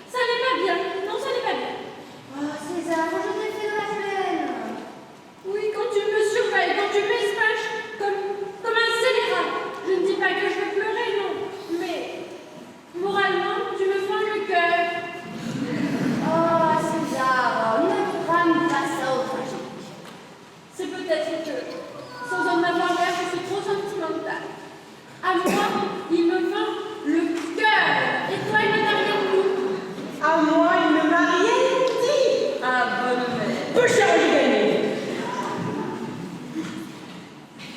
Ça n'est pas bien. Non, ça n'est pas bien. Oh, César, je t'ai fait de la peine. Oui, quand tu me surveilles, quand tu m'espèches comme un scélérat. Je ne dis pas que je veux pleurer, non. Mais moralement, tu me fends le cœur. Oh, César, ne rame pas ça au tragique. C'est peut-être que, sans en avoir l'air, je suis trop sentimentale. À moi, il me fend le cœur. Et toi, il ne t'a rien dit. À moi, il ne m'a rien dit. Ah, bonne mère. Peu cher, j'ai gagné.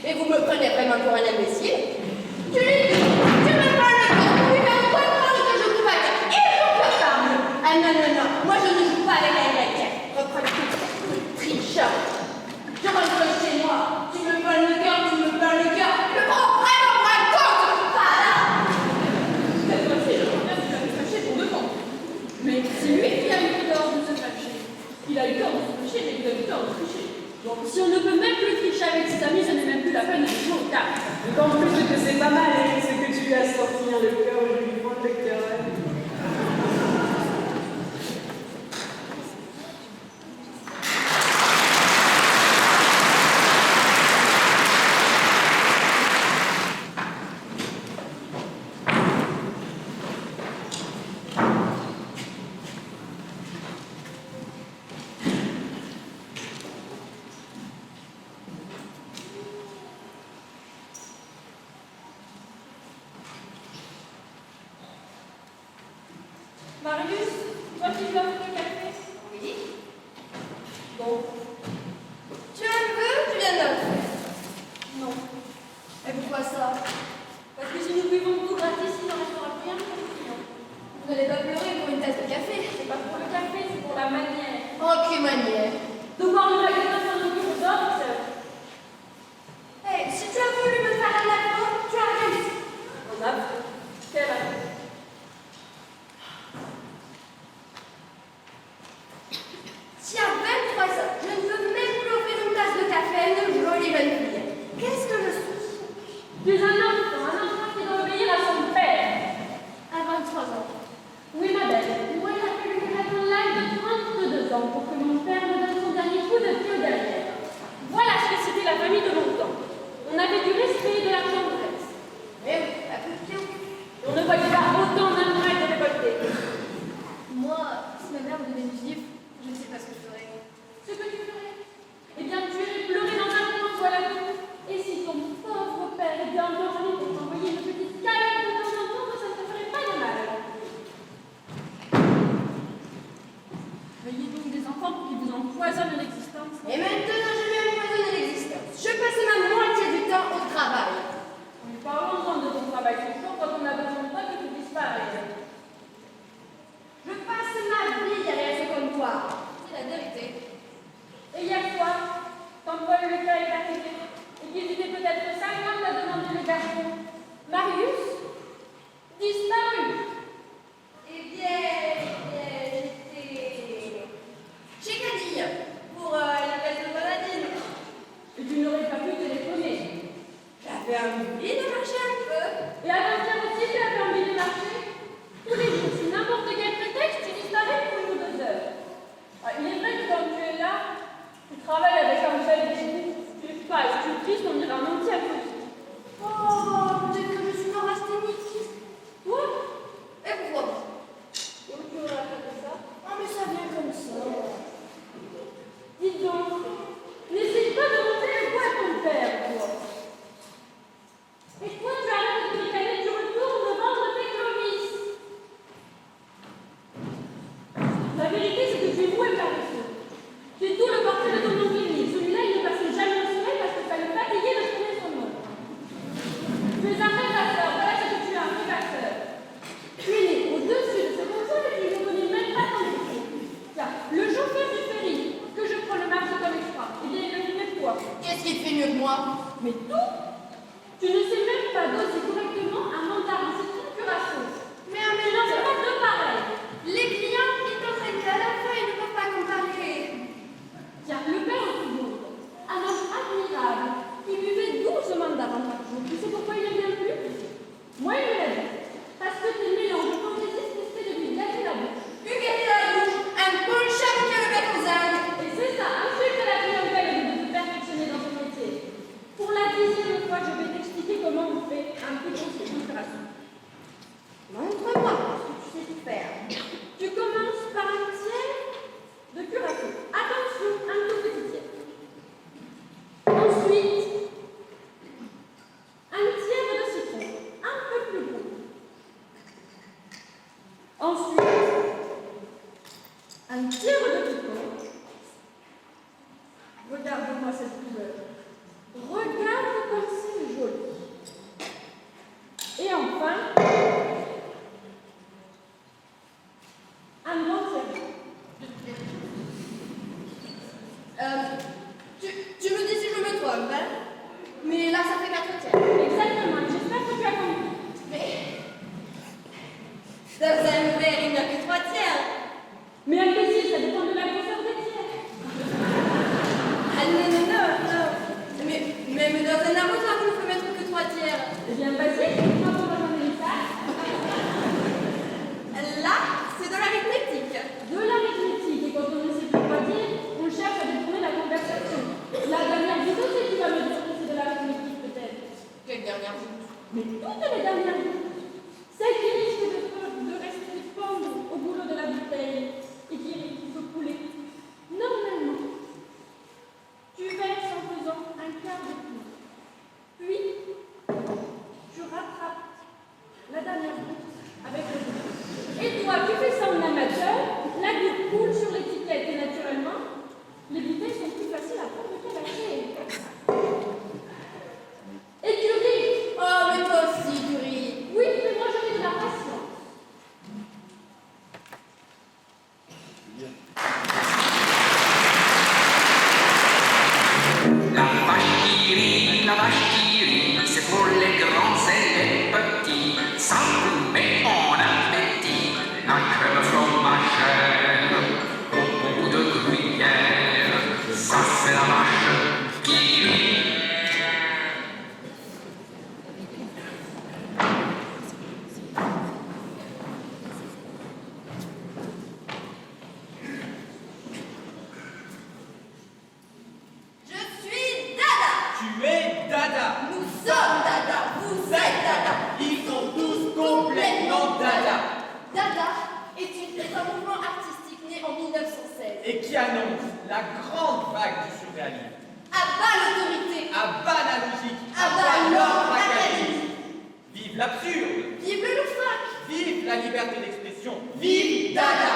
Et vous me prenez vraiment pour un imbécile? Tu me parles de corps pour lui faire comprendre que je coupe à terre. Et je peux pas. Ah non, non, non. Moi, je ne joue pas avec la grecque. Reprends le tricheur. Je rentre chez moi. Tu me parles le cœur, tu me parles le cœur. Le prends vraiment pour un con, je ne pas là. Cette fois-ci, je crois bien que tu vas te fâcher pour de bon. Mais c'est lui qui a eu tort de se fâcher. Il a eu tort de se fâcher, mais il a eu tort de tricher. Donc, si on ne peut même plus tricher avec ses amis, ce n'est même plus la peine de jouer au cartes. D'autant plus que c'est pas mal, hein, ce que tu lui as sorti le cœur, je lui prends le cœur. manière. De voir le magasin s'en occupe aux autres. Eh, si tu as voulu me faire un affront, tu as réussi. Un affront? Quel affront? Si à 23 ans, je ne peux même plus offrir une tasse de café à une jolie jeune fille, qu'est-ce que je suis? Tu es un enfant qui doit obéir à son père. À 23 ans. Oui, ma belle, moi il a fallu que j'attende l'âge de 32 ans pour que mon père me donne son dernier coup de pied derrière. Voilà ce que c'était la famille de mon temps. On avait du respect et de la tendresse. Eh oui, à peu près. On ne voyait pas autant d'intérêt de révolter. Moi, si ma mère me donnait du vivre, je ne sais pas ce que je ferais. Ce que tu ferais? Eh bien, tu irais pleurer dans un coin, voilà tout. Et si ton pauvre père était endormi pour t'envoyer une petite câlin de temps en temps, ça ne te ferait pas de mal. Veuillez donc des enfants pour qu'ils vous empoisonnent l'existence. Et maintenant, je vais empoisonner l'existence. Je passe ma moitié du temps au travail. Mais parlons-en de ton travail toujours quand on a besoin de toi que tu disparaisses. Je passe ma vie derrière ce comptoir. C'est la vérité. Et hier soir, quand Paul Leclerc est arrivé, et qu'ils étaient peut-être 50 à demander le garçon, Marius, disparu. Eh bien, j'étais chez Cadille pour la fête de Grenadine. Et tu n'aurais pas pu téléphoner. J'avais envie de marcher un peu. Et avant-hier aussi, tu avais envie de marcher. Tous les jours, sous n'importe quel prétexte, tu disparais pour 1 ou 2 heures. Ah, il est vrai que quand tu es là, tu travailles avec un seul défi. Tu es pas, tu es triste, on dirait un entier à côté. Oh, peut-être que je suis neurasthénique. Toi? Et pourquoi pas? Et où tu aurais fait ça? Oh, mais ça vient comme ça. Dis donc, n'essaye pas de monter le poids à ton père, toi. Et toi, tu arrêtes de décaler, tu retournes de vendre tes clovis. La vérité, c'est que tu es voué paresseux. Tu es tout le portrait de ton oncle Émile. Celui-là, il ne passait jamais au soleil parce que ça lui fatiguait de tourner son nom. Tu es un rêvasseur, voilà ce que tu es, un rêvasseur. Tu es né au-dessus de ce console et tu ne connais même pas ton métier. Tiens, le chauffeur du ferry, que je prends le marché comme extra, eh bien, il le fait de toi. Qu'est-ce qui te fait mieux que moi? Mais tout? Tu ne sais même pas doser correctement un mandarin, c'est une curation. Mais en Tu même n'en fais temps, pas deux pareils. les clients qui t'entraînent à la fin, ils ne peuvent pas comparer. Tiens, le père en seconde, un homme admirable, qui buvait 12 mandarins par jour. Tu sais pourquoi il ne vient plus? Moi, il me l'a dit. Parce que tes mélanges fantaisistes essaient de lui gâter la bouche. Lui gâter la bouche, un bon chat qui a le bec aux algues. Et c'est ça, insulte à la clientèle au lieu de te perfectionner dans ton métier. Pour la 10e fois, je vais t'expliquer comment on fait un peu de curation. Montre-moi ce que tu sais tout faire. Tu commences par un tiers de curation. Attention, un tout petit tiers. Ensuite, un tiers de citron, un peu plus gros. Ensuite, un tiers de picon. Regarde-moi cette couleur. Regarde comme c'est joli. Et enfin, un grand tiers. Tu me dis si je me trompe, hein? Mais là, ça fait 4 tiers. Exactement, j'espère que tu as compris. Mais dans un verre, il n'y a que 3 tiers. Mais imbécile, ça dépend de la grosseur des tiers. Ah non. Mais même dans un arrosoir, vous ne pouvez mettre que 3 tiers. Eh bien, vas-y, dis-moi comment j'en ai mis ça. Là, c'est de l'arithmétique. De l'arithmétique, et quand on ne sait plus quoi dire, on cherche à détourner la conversation. La dernière goutte aussi, tu vas me dire que c'est de l'arithmétique, peut-être. Quelle dernière goutte? Mais toutes les dernières gouttes. Celles qui risquent de rester pendues au boulot de la bouteille. annonce la grande vague du surréalisme. À bas l'autorité. À bas la logique. À bas l'ordre académique. Vive l'absurde. Vive le loufoque. Vive la liberté d'expression. Vive Dada.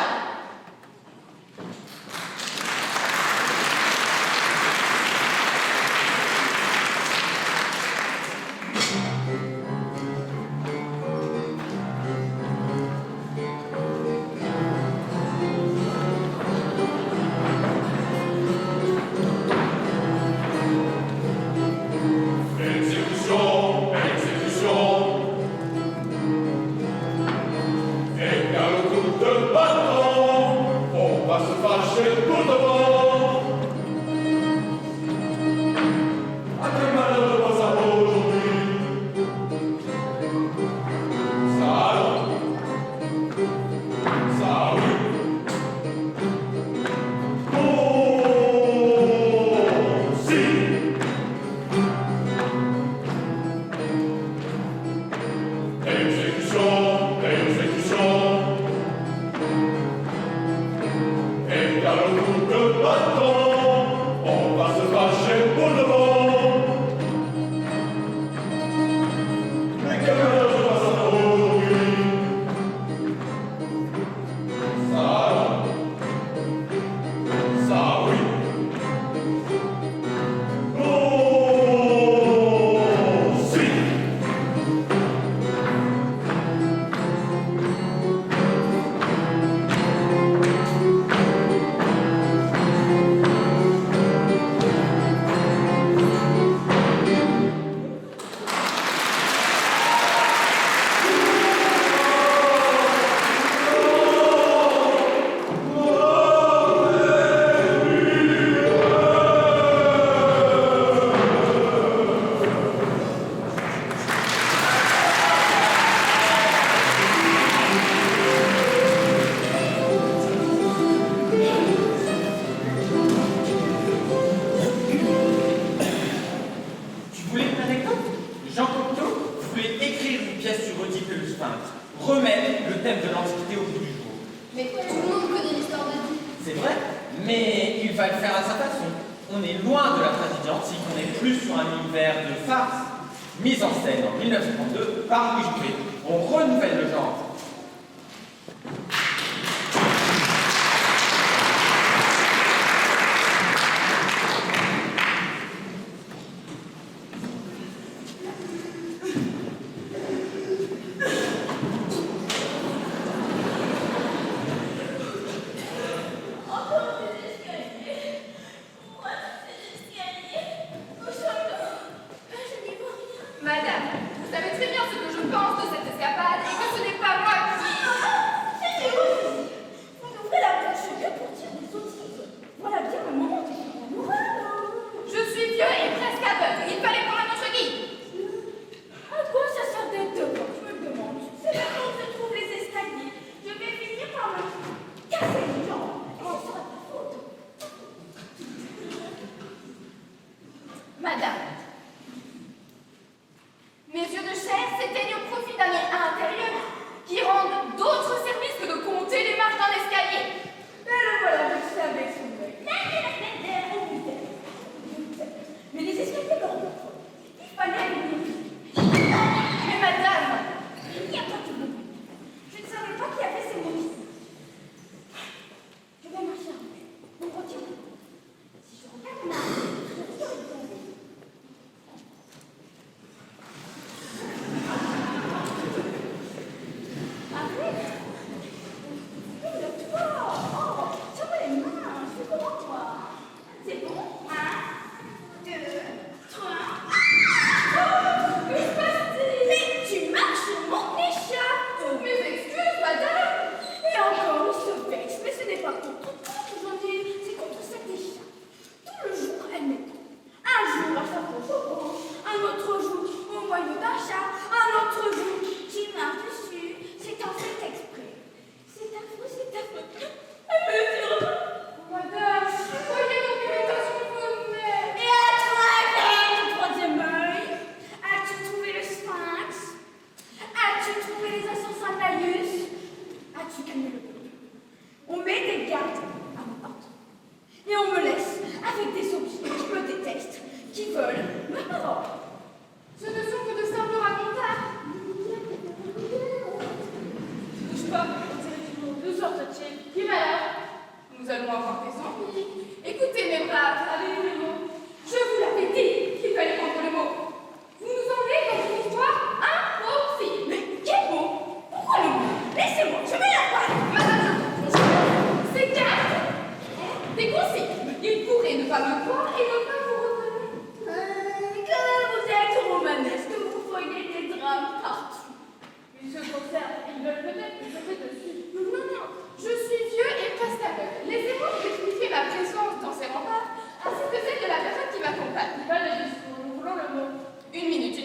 Remettre le thème de l'Antiquité au bout du jour. Mais tout le monde connaît l'histoire de Dieu. C'est vrai, mais il va le faire à sa façon. On est loin de la tragédie antique, on est plus sur un univers de farce. Mise en scène en 1932 par Louis Jouvet. On renouvelle le genre. Madame, vous savez très bien ce que je pense de cette escapade et que ce n'est pas moi qui... Vous ouvrez la bouche vieux pour dire des sottises. Voilà bien le moment de faire la morale. Je suis vieux et presque aveugle. Il fallait prendre un autre guide. À quoi ça sert d'être devant, je me le demande. C'est là où se trouvent les escaliers. Je vais finir par me casser les jambes. Et ce sera ta faute. Madame, mes yeux de chair s'éteignent au profit d'un œil intérieur qui rendent d'autres services que de compter les marches d'un escalier. Et le voilà vexé avec son œil. Mais les escaliers leur montrent. Il fallait venir. Mais madame, Il n'y a pas de bon. Je ne savais pas qu'il y avait ces mots ici. Je vais marcher un peu. On retient. Si je regarde là, je retire le tombeau. des consignes. Il pourrait ne pas me croire et ne pas vous reconnaître. Que vous êtes romanesque, vous voyez des drames partout. Ils se conservent, ils veulent peut-être vous jeter dessus. Non, je suis vieux et presque aveugle. Laissez-moi vous expliquer ma présence dans ces remparts, ainsi que celle de la personne qui m'accompagne. Pas de discours, nous voulons le mot. Une minute.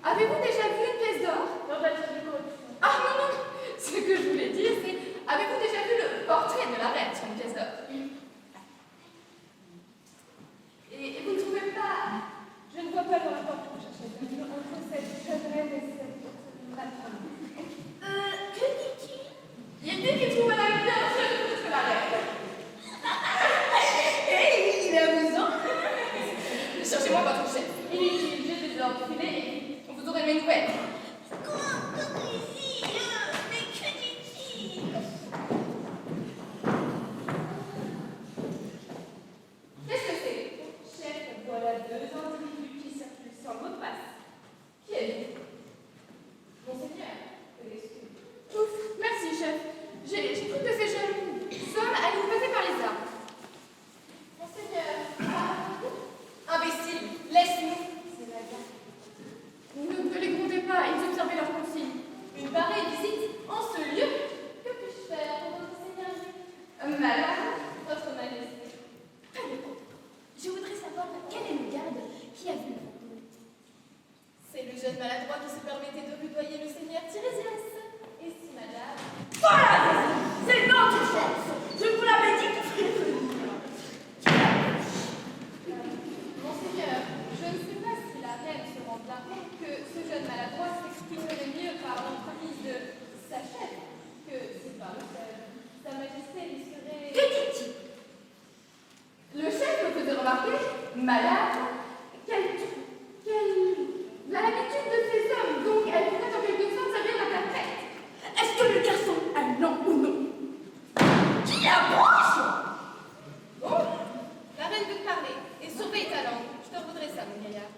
Avez-vous déjà vu une pièce d'or? Tentative de corruption. Ah non, ce que je voulais dire, c'est, avez-vous déjà vu le portrait de la reine sur une pièce d'or? Et vous ne trouvez pas? Je ne vois pas le rapport que vous cherchez entre cette jeune reine et cette matronne. Que dit-il? Il dit qu'il trouve madame bien plus que la reine. Eh, il est amusant. Cherchez-moi votre chef. Inutile, j'ai des ordres filés. Vous aurez mes nouvelles. Comment dit-il? Mais que dit-il? Qu'est-ce que c'est? Chef, voilà 2 individus qui circulent sans mot de passe. Qui êtes-vous? Monseigneur. Ouf, merci, chef. J'ai cru que ces jeunes hommes allaient vous passer par les armes. Monseigneur. Imbécile, laisse-nous. C'est la gare. Ne les grondez pas, ils observaient leurs consignes. Une pareille visite en ce lieu. Que puis-je faire pour votre seigneurie? Madame, Votre majesté. Je voudrais savoir quel est le garde qui a vu le fantôme. c'est le jeune maladroit qui se permettait de rudoyer le seigneur Tirésias. Et si, madame? Voilà, c'est notre chance. Je vous l'avais dit qu'il ferait venir. Monseigneur, je ne sais pas si la reine se rend bien compte que ce jeune maladroit s'exprimerait mieux par l'emprise de sa chef que si par le seul. Sa majesté lui serait... Que dit-il? Le chef me faisait remarquer, malade, l'habitude de ces hommes, donc elle pourrait en quelque sorte servir d'interprète. Est-ce que le garçon a non ou non? Qui approche? Oh, la reine veut te parler et sauver ta langue. Je te voudrais ça, mon gaillard.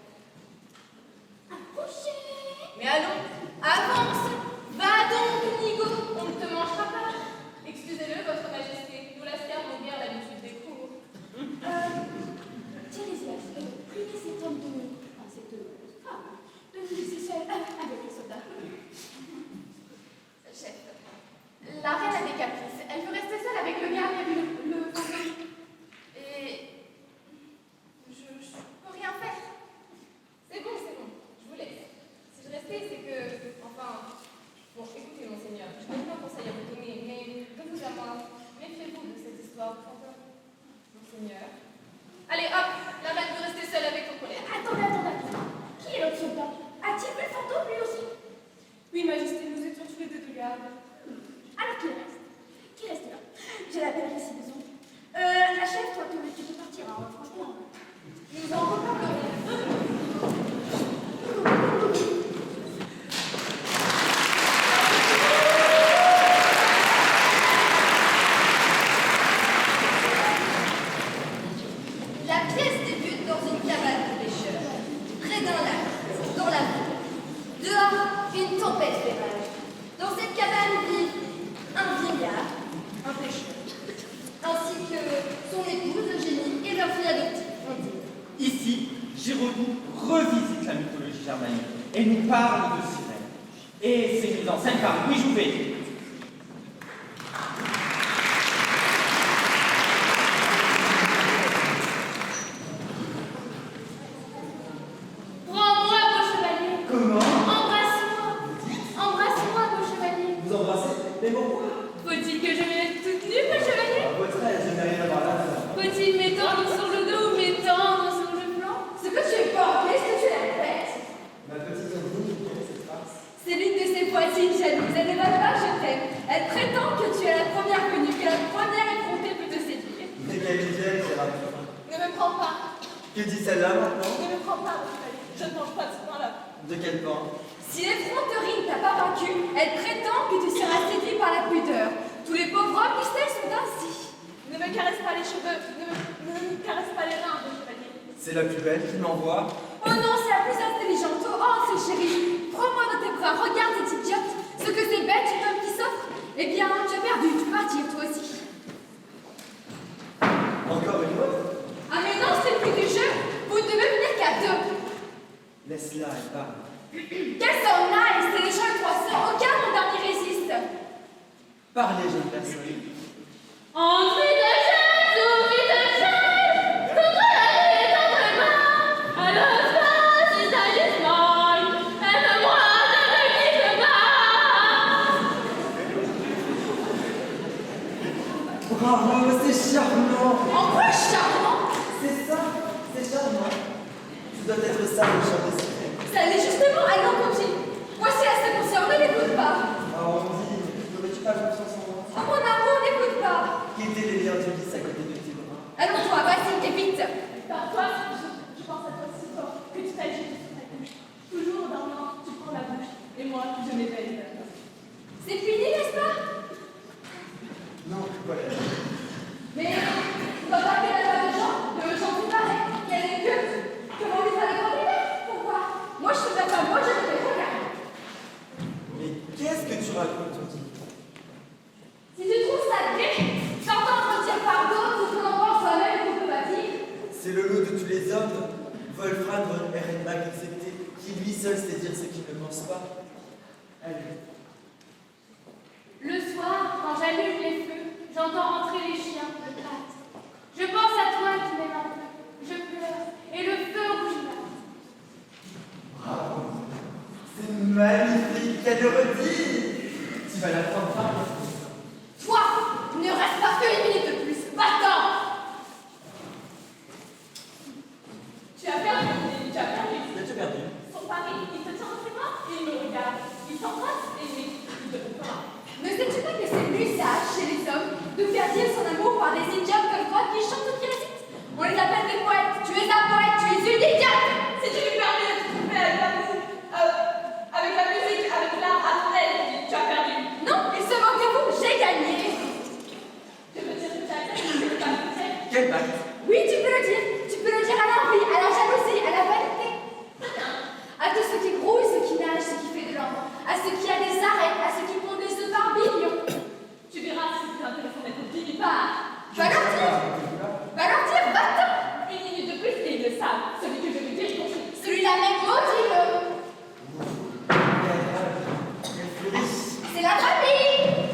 Approchez. Mais allons, avance, va donc, Nigo, on ne te mangera pas. Excusez-le, votre majesté, nous lascars n'ont guère l'habitude des cours. Tirésias, priez cet homme de... Enfin, cette femme de nous laisser seule avec les soldats. Chef, la reine a des caprices. Elle veut rester seule avec le garde et le fantôme. Et je peux rien faire. C'est bon, je vous laisse. Si je restais, c'est que, enfin, bon, écoutez, monseigneur, je n'ai pas conseil à vous donner, mais de vous à moi, méfiez-vous de cette histoire de fantôme. Monseigneur. Allez, hop, la reine veut rester seule avec ton collègue. Attendez. Qui est l'autre soldat? A-t-il vu le fantôme lui aussi? Oui, majesté, nous étions tous les deux de garde. Alors qui reste? Qui reste là? Je l'appellerai si besoin. La chef, toi, tu peux partir, hein, franchement. Nous en reparlerons. La pièce débute dans une cabane de pêcheurs, près d'un lac, dans la ville. Dehors, une tempête fait rage. Dans cette cabane vivent un vieillard, un pêcheur, ainsi que son épouse Eugénie et leur fille adoptive, Ondine. Ici, Giraudoux revisite la mythologie germanique et nous parle de sirènes. Et c'est mis en scène par Louis Jouvet. Prends-moi, beau chevalier. Comment? Embrasse-moi, beau chevalier. Vous embrassez? Mais pourquoi? Faut-il que je me mette toute nue, beau chevalier? Votre aise, je n'ai rien à voir là. Faut-il m'étendre sur le dos ou m'étendre sur le flanc? Ce que tu es porté, est-ce que tu la répètes? Ma petite Ondine, quelle est cette farce? C'est l'une de ces poitines jalouses. Elle ne va pas, je t'aime. Elle prétend que tu es la première venue, que la première effrontée peut te séduire. Mais quelle idée, c'est là. Ne me prends pas. Que dit celle-là maintenant? Ne me prends pas, mon chevalier. Je ne mange pas de ce pain-là. De quel pain? Si l'effronterie ne t'a pas vaincu, elle prétend que tu seras séduit par la pudeur. Tous les pauvres hommes du ciel sont ainsi. Ne me caresse pas les cheveux, ne me caresse pas les reins, mon chevalier. C'est la plus belle qui m'envoie. Oh non, c'est la plus intelligente. Oh, c'est chérie. Prends-moi dans tes bras, regarde cette idiote. Ce que c'est bête, une homme qui s'offre. Eh bien, tu as perdu, tu peux partir, toi aussi. Encore une autre? Ah mais non, c'est le but du jeu. Vous devez venir qu'à 2. Laisse-la, elle parle. Qu'elle s'en aille, c'est les gens et 300. Aucun mon dernier résiste. Parlez, jeune personne. Entrée de jeune, souris de jeune, contre la vie dans le main, à l'espace, il s'agit mine, aime-moi, ne me quitte pas. Bravo, c'est charmant. En quoi charmant? C'est ça, c'est charmant. Tu dois être ça, le chant des secrets. Ça l'est justement, elle en copie. Voici la séquence, ne l'écoute pas. Ah, on dit, n'aurais-tu pas confiance en moi? Oh mon amour, n'écoute pas. Quitter les liens du lys à côté de tes bras. Allons-toi, vas-y, et vite. Parfois, je pense à toi si fort que tu t'agites sur ta couche. Toujours en dormant, tu prends la bouche, et moi, je m'éveille. C'est fini, n'est-ce pas? Non, voilà. Mais, quand t'as fait la voix de gens, qui paraît, qu'elle est culte. Comment lui fallait combiner? Pourquoi? Moi, je faisais pas moi, je le fais, regarde. Mais qu'est-ce que tu racontes, Toti? Si tu trouves ça gai, t'entends dire par d'autres ce qu'on en pense soi-même qu'on peut pas dire. C'est le lot de tous les hommes, Wolfram von Ehrenbach excepté, qui lui seul sait dire ce qu'il ne pense pas. Allez. Le soir, quand j'allume les feux, j'entends entrer les chiens de pattes. Je pense à toi qui m'aimes un peu, je pleure, et le feu rouge là. Bravo. C'est magnifique, qu'elle le redit. Tu vas la prendre par le fou. Toi, il ne reste pas une minute de plus. Va-t'en! Tu as perdu, tu as perdu. L'as-tu perdu? Son mari, il te tient dans ses bras et il me regarde. Il s'embrasse et il te comprend. Ne sais-tu pas que c'est l'usage chez les hommes de faire dire son amour par des idiotes comme toi qui chantent ou qui récitent? On les appelle des poètes. Tu es un poète, tu es une idiote! Si tu lui permets de te tromper avec l'amour, avec la musique, avec l'art, à ton aide, tu as perdu. Non, il se moque de vous, j'ai gagné! Je veux dire que tu as gagné, que tu as gagné. Quel pacte? Oui, tu peux le dire. Tu peux le dire à l'envie, à la jalousie, à la vanité. À tout ce qui grouille, ce qui nage, ce qui fait de l'ombre, à ce qui a des arêtes, à ce qui pond des œufs par millions. Tu verras si c'est intéressant d'être vivipare. Va leur dire! Va leur dire, va-t'en! Une minute de plus et ils le savent. Celui que je veux dire, il confie. Celui-là même, maudis-le! C'est la famille!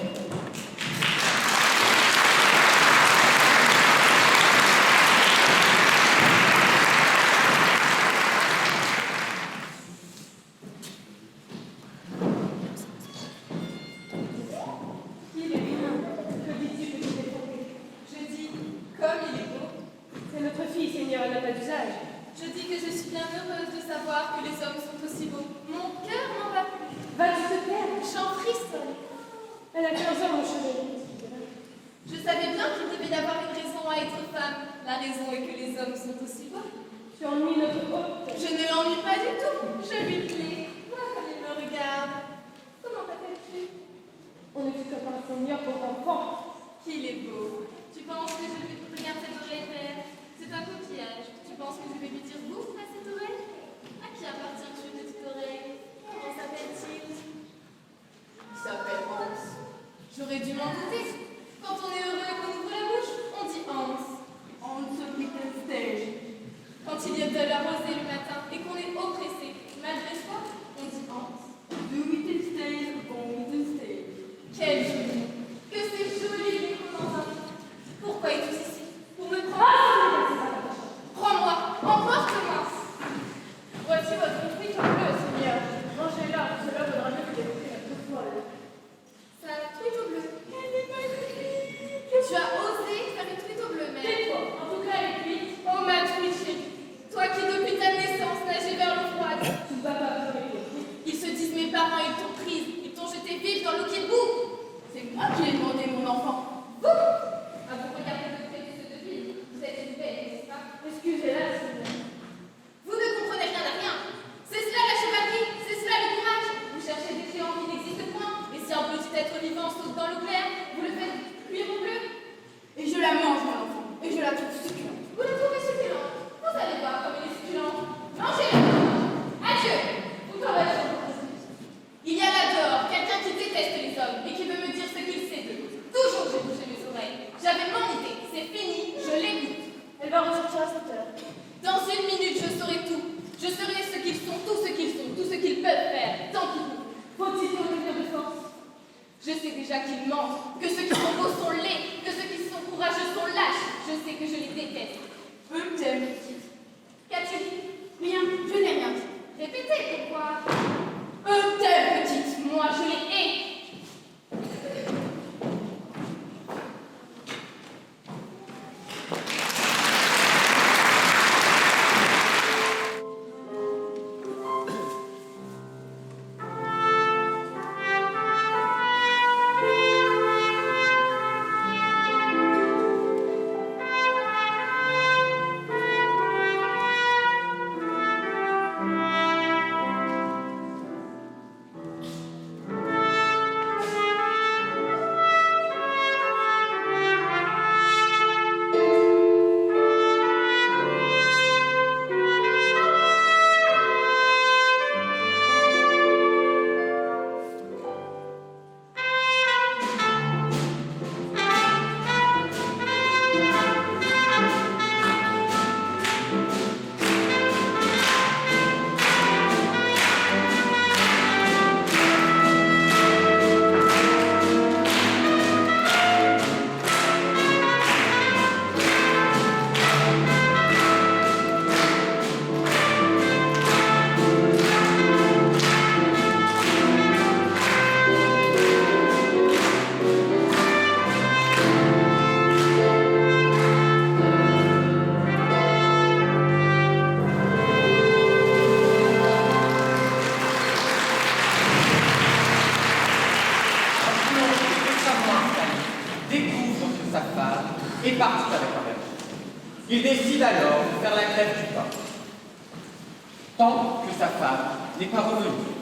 Il est bien. Que dis-tu que tu t'es trompé? Je dis, comme il est beau. C'est notre fille, Seigneur, elle n'a pas d'usage. Je dis que je suis bien heureuse de savoir que les hommes sont aussi beaux. Mon cœur n'en va plus. Va-tu te taire? J'en frissonne. Elle a 15 ans, mon chevalier. Je savais bien qu'il devait y avoir une raison à être femme. La raison est que les hommes sont aussi beaux. Tu ennuies notre hôte. Je ne l'ennuie pas du tout. Je lui plais. Vois comme il me regarde. Comment t'appelles-tu? On ne fut que par Seigneur pour enfant. Qu'il est beau. Tu penses que je vais regarder cette oreille verte? C'est un coquillage. Tu penses que je vais lui dire bouffe à cette oreille? À qui appartient-tu, petite oreille? Comment s'appelle-t-il? Il s'appelle Hans. J'aurais dû m'en douter. Quand on est heureux et qu'on ouvre la bouche, on dit Hans. Hans Wittenstein. Quand il y a de la rosée le matin et qu'on est oppressé, malgré soi, on dit Hans. De Wittenstein, bon Wittenstein. Quel joli! Que c'est joli les commentaires. Pourquoi Je serai ce qu'ils sont, tout ce qu'ils sont, tout ce qu'ils peuvent faire, tant qu'ils vont. Faut-il revenir de force? Je sais déjà qu'ils mentent, que ceux qui sont beaux sont laids, que ceux qui sont courageux sont lâches. Je sais que je les déteste. Eux t'aiment, petite. Qu'as-tu dit? Rien, je n'ai rien dit. Répétez, pourquoi? Eux t'aiment, petite. Moi, je les hais. est parti avec un verre. Il décide alors de faire la grève du pain. Tant que sa femme n'est pas revenue.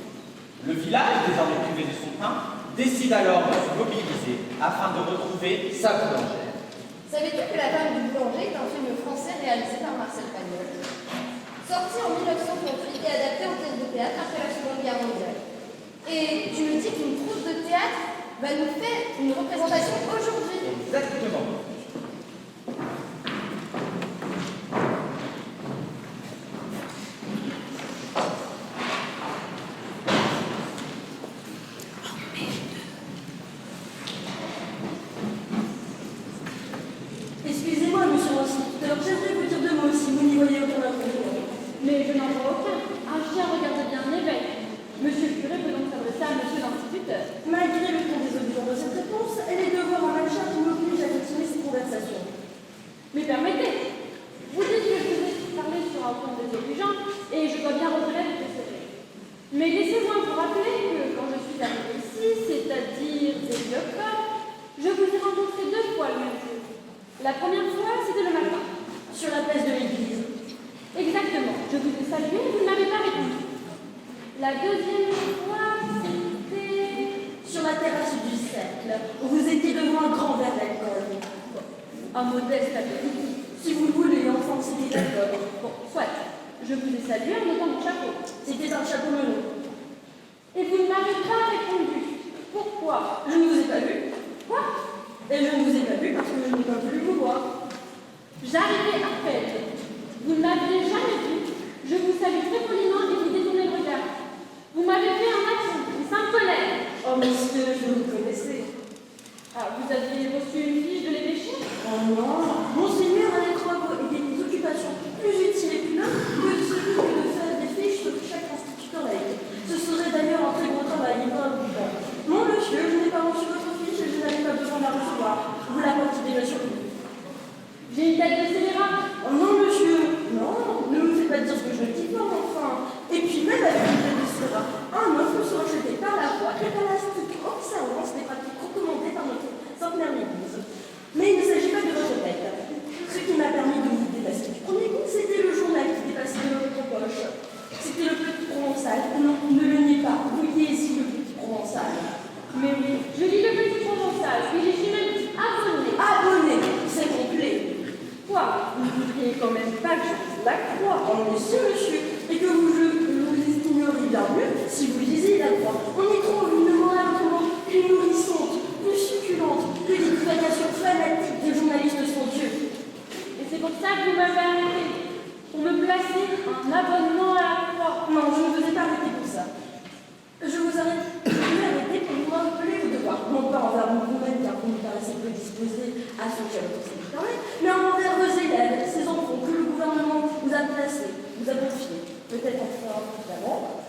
Le village, désormais privé de son pain, décide alors de se mobiliser afin de retrouver sa boulangère. Savais-tu que La Dame du Boulanger est un film français réalisé par Marcel Pagnol, sorti en 1938 et adapté en pièce de théâtre après la Seconde Guerre mondiale? Et tu me dis qu'une troupe de théâtre va nous faire une représentation aujourd'hui? Exactement. Excusez-moi, monsieur l'instituteur, j'aimerais vous dire deux mots si vous n'y voyez aucun inconvénient. Mais je n'en vois aucun. Un chien regarde bien l'évêque. Monsieur le curé peut donc s'adresser à monsieur l'instituteur. Malgré le ton désobligeant de cette réponse, elle est devoir en achat qui m'oblige à continuer cette conversation. Mais permettez, vous dites que je vous ai parlé sur un ton désobligeant et je dois bien reconnaître que c'est vrai. Mais laissez-moi vous rappeler que quand je suis arrivée ici, c'est-à-dire début octobre, je vous ai rencontré 2 fois le même jour. La première fois, c'était le matin. Sur la place de l'église. Exactement. Je vous ai salué et vous ne m'avez pas répondu. La deuxième fois, c'était... sur la terrasse du cercle, où vous étiez devant un grand verre d'alcool. Un modeste apéritif. Si vous le voulez, enfin, c'était d'accord. Bon, soit. Je vous ai salué en mettant mon chapeau. C'était un chapeau melon. Et vous ne m'avez pas répondu. Pourquoi? Je ne vous ai pas vu. Quoi? Et je ne vous ai pas vu parce que je n'ai pas voulu vous voir. J'arrivais à peine. Vous ne m'aviez jamais vu. Je vous salue très poliment et vous détournez le regard. Vous m'avez fait un accent, une simple colère. Oh monsieur, je vous connaissais. Ah, vous aviez reçu une fiche de l'évêché? Oh non, monseigneur a des travaux et des occupations plus utiles et plus nobles que celui de faire des fiches sur chaque instituteur. Ce serait d'ailleurs un très gros travail, pas un bout. Non monsieur, je n'ai pas reçu votre fiche et je n'avais pas besoin de la recevoir. Vous la retirez bien sûr. J'ai une tête de scélérat. Oh non monsieur, non, ne me faites pas dire ce que je ne dis pas enfin. Et puis même avec une tête de scélérat, un homme peut se rejeter par la foi et par la stricte observance des pratiques recommandées par notre centenaire d'église. Mais il ne s'agit pas de votre tête. Ce qui m'a permis de vous dépasser du premier coup, c'était le journal qui dépassait de votre poche. C'était le Petit Provençal. Non, ne le niez pas. Vous liez ici le Petit Provençal. Mais oui, je lis le Petit Provençal et j'y suis même abonné. Abonné, c'est complet. Quoi? Vous ne voudriez quand même pas que je vous la croie en monsieur, et que vous estimeriez bien mieux si vous lisiez la croix. On y trouve une morale plus nourrissante, plus succulente que les divagations fanatiques des journalistes somptueux. Et c'est pour ça que vous m'avez arrêté, pour me placer un abonnement à la non, je ne vous ai pas arrêté pour ça. Je vous ai arrêté pour vous rappeler vos devoirs. Non pas envers vous-même, car vous me paraissez peu disposé à ce qu'elle vous permet, mais envers vos élèves, ces enfants que le gouvernement vous a placés, vous a confiés. Peut-être enfin d'abord.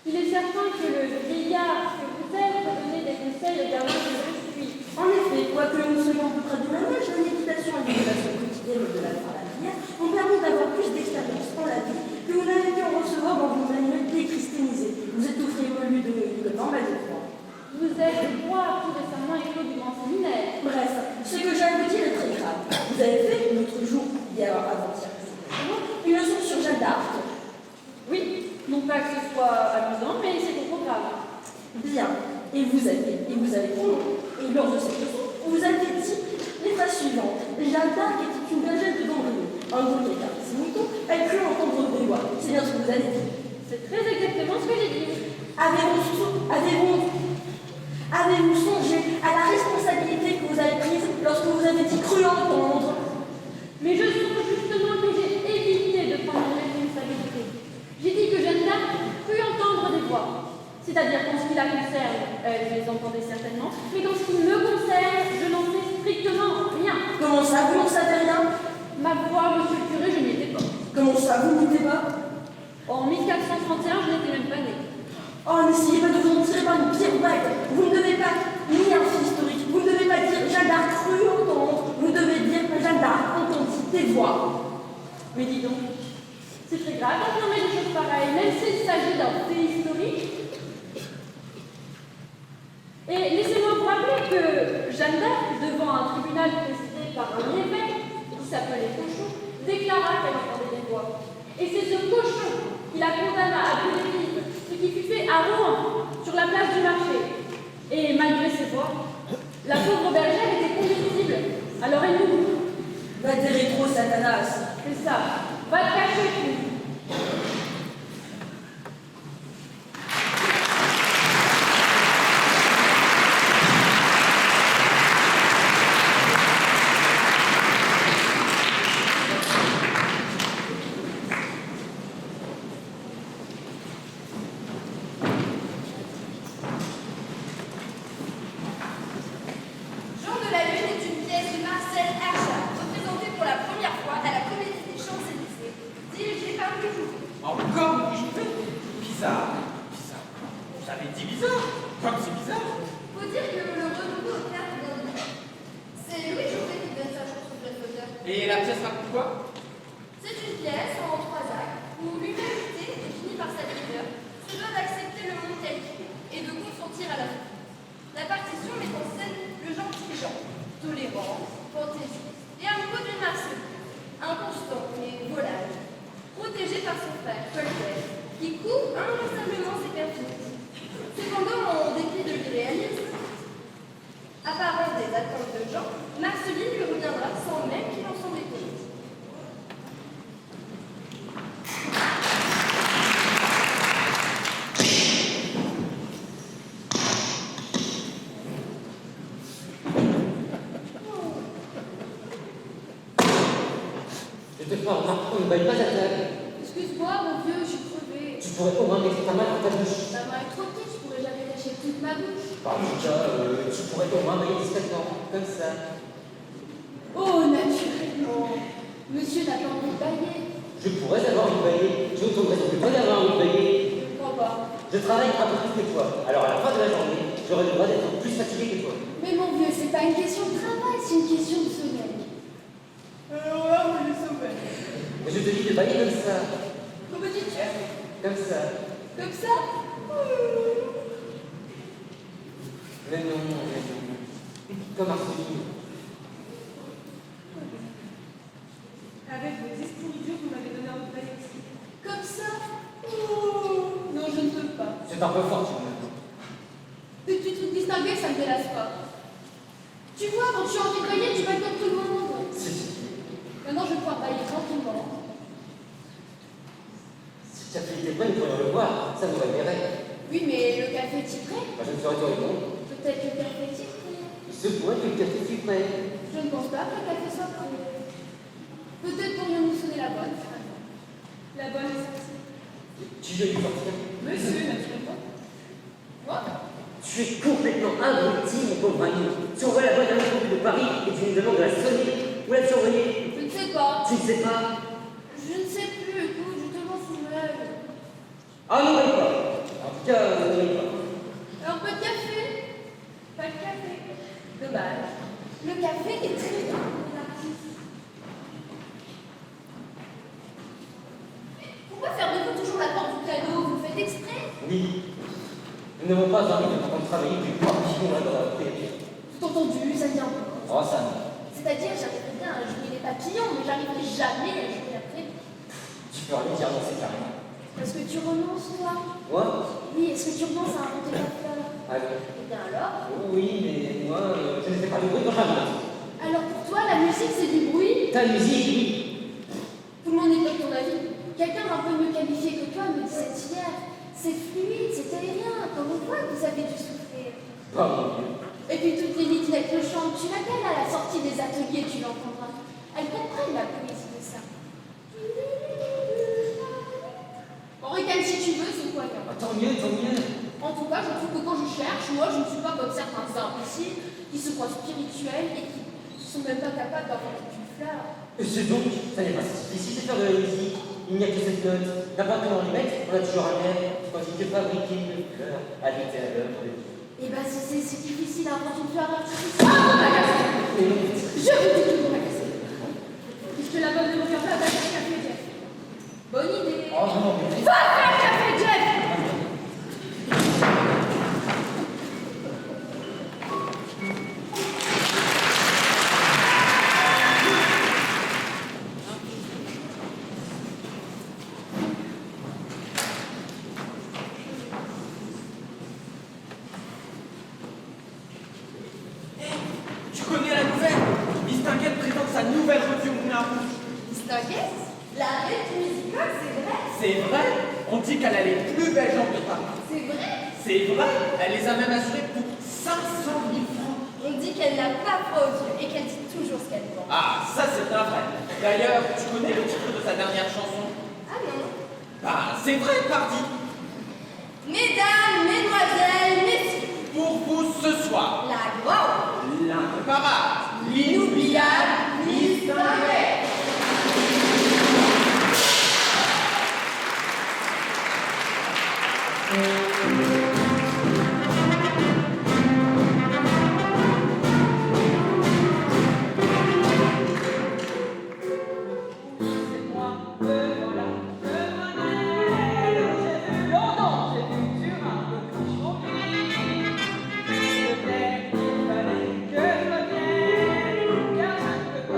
Il est certain que le vieillard que vous êtes peut donner des conseils aux gamins que je suis. En effet, quoique nous soyons à peu près du même âge, l'éducation et l'éducation quotidienne de la parallélière ont permis d'avoir plus d'expérience dans la vie que vous n'avez pu en recevoir dans vos manuels déchristianisés. Vous êtes tous évolus de normes et de droit. Vous êtes roi tout récemment éclos du grand séminaire. Bref, ce que j'ai à vous dire est très grave. Vous avez fait, l'autre jour, hier avant-hier, une leçon sur Jeanne d'Arc. Oui, non pas que ce soit amusant, mais c'est au programme. Bien. Et vous avez et lors de cette leçon, vous avez dit les phrases suivantes. Jeanne d'Arc était une bergère de Gambrinus. Un gros écart, c'est mouton, elle crut entendre des voix. C'est bien ce que vous avez dit. C'est très exactement ce que j'ai dit. Avez-vous songé à la responsabilité que vous avez prise lorsque vous avez dit cru entendre? Mais je trouve justement que j'ai évité de prendre la responsabilité. J'ai dit que Jeanne d'Arc put entendre des voix. C'est-à-dire qu'en ce qui la concerne, je les entendais certainement, mais qu'en ce qui me concerne, je n'en sais strictement rien. Comment ça, vous n'en savez rien? Ma voix, monsieur le curé, je n'y étais pas. Comment ça, vous n'étiez pas? En 1431, je n'étais même pas née. Oh, n'essayez pas de vous en tirer par une pirouette. Vous ne devez pas nier un fait historique. Vous ne devez pas dire Jeanne d'Arc crut entendre. Vous devez dire Jeanne d'Arc entendit des voix. Mais dis donc, c'est très grave d'affirmer des choses pareilles, même s'il s'agit d'un fait historique. Et laissez-moi vous rappeler que Jeanne d'Arc, devant un tribunal présidé par un évêque qui s'appelait Cochon, déclara qu'elle entendait des voix. Et c'est ce Cochon qui la condamna à brûler vive, ce qui fut fait à Rouen, sur la place du marché. Et malgré ses voix, la pauvre bergère était combustible. Alors elle mourut. Va des rétro, Satanas. C'est ça. Va te cacher, tu. Et la pièce raconte quoi? C'est une pièce en 3 actes où l'humanité, définie par sa leader, se doit d'accepter le monde tel qu'il est et de consentir à la vie. La partition met en scène le gentil Jean, tolérant, fantaisiste et amoureux d'une Marseille, inconstant et volage, protégé par son frère, Colbert, qui couvre inlassablement ses perfidies. Cependant, en dépit de l'irréalisme apparent des attentes de Jean, Marceline lui reviendra sans même qu'il en s'en découvre. Je te forme, on ne baille pas à table. Excuse-moi, mon vieux, je suis crevée. Tu pourrais au moins mettre ta main dans ta bouche. Ta main est trop petite, je pourrais jamais cacher toute ma bouche. En tout cas, tu pourrais au moins bailler discrètement, comme ça. Oh, naturellement. Monsieur n'a pas envie de bailler. Je pourrais avoir envie de bailler. J'ai autant de raison que toi d'avoir envie de bailler. Je ne crois pas. Je travaille un peu plus que toi. Alors à la fin de la journée, j'aurai le droit d'être plus fatigué que toi. Mais mon vieux, c'est pas une question de travail, c'est une question de sommeil. Alors, oui, le sommeil. Mais je te dis de bailler comme ça. Comment dis-tu? Comme ça. Comme ça? Mais non. Comme Marceline. Avec vos esprits idiots, vous m'avez donné un peu de ici. Comme ça? Oh, non, je ne peux pas. C'est un peu fort, tu vois. Tu te distinguer, ça me délasse pas. Tu vois, quand tu as envie de bailler, tu bailles comme tout le monde. Si. Maintenant, je vais pouvoir bailler tranquillement. Si ta fille était bonne, nous pourrions le voir. Ça nous révélerait. Oui, mais le café est-il prêt? Je ne saurais te répondre. Peut-être le café est-il prêt? Il se pourrait que le café fût prêt. Je ne pense pas que le café soit prêt. Peut-être pourrions-nous sonner la bonne. La bonne est celle-ci. Tu dois lui sortir. Monsieur, n'as-tu pas? Quoi? Tu es complètement abruti, mon pauvre ami. Tu envoies la boîte à l'entreprise de Paris et tu nous demandes de la sonner. Où l'as-tu envoyée? Je ne sais pas. Tu ne sais pas? Je ne sais plus, écoute, je te m'en soulève. Ah non, pas. En tout cas, non, pas. Alors, pas de café? Pas de café. Dommage. Le café est très bien pour l'artiste. Pourquoi fermez-vous toujours la porte du cadeau? Vous le faites exprès? Oui. Nous n'avons pas envie de prendre travailler du papillon là dans la créature. Tout entendu, ça vient. Oh, ça non. C'est-à-dire, j'arriverai bien à jouer les papillons, mais j'arriverai jamais à jouer après. Tu peux aller dire dans ces carrément. Est-ce que tu renonces, toi? Moi? Oui, est-ce que tu renonces à inventer ta fleur? Ah non. Eh bien alors? Oui, mais moi, je ne fais pas de bruit quand j'invente. Alors pour toi, la musique, c'est du bruit? Ta musique, oui. Tout le monde n'est pas de ton avis. Quelqu'un d'un peu mieux qualifié que toi me disait hier. C'est fluide, c'est aérien, comme on voit que vous avez dû souffrir. Oh mon Dieu. Et puis toutes les midnights le chantent, tu laquelle à la sortie des ateliers, tu l'entendras. Elles comprennent la poésie de ça. On ricane si tu veux, c'est quoi Ah, tant mieux, tant mieux. En tout cas, je trouve que quand je cherche, moi, je ne suis pas comme certains imbéciles qui se croient spirituels et qui ne sont même pas capables d'inventer une fleur. Ce donc, ça n'est pas si difficile de faire de la musique. Il n'y a que cette note. N'importe comment lui mettre, on a toujours un air. Tu crois que fabriquer une fleur habiter à l'heure de vie. Eh ben, si c'est si difficile à inventer une fleur artificielle. Ah, mon magasin! Je vous dis tout mon magasin. Puisque la bonne de mon café a pas de café, Jeff. Bonne idée. Oh non, mais. Va faire café, Jeff! Tu connais la nouvelle? Distinguette présente sa nouvelle revue au Moulin Rouge. Distinguette? La règle musicale, c'est vrai? C'est vrai? On dit qu'elle a les plus belles jambes de Paris. C'est vrai? C'est vrai? Elle les a même assurées pour 500 000 francs. On dit qu'elle n'a pas froid aux yeux et qu'elle dit toujours ce qu'elle pense. Ah, ça c'est bien vrai. D'ailleurs, tu connais le titre de sa dernière chanson? Ah non? Bah, c'est vrai, pardi. Mesdames, mesdemoiselles, messieurs, Pour vous ce soir, la grande, l'incomparable, l'inoubliable Distinguette. Que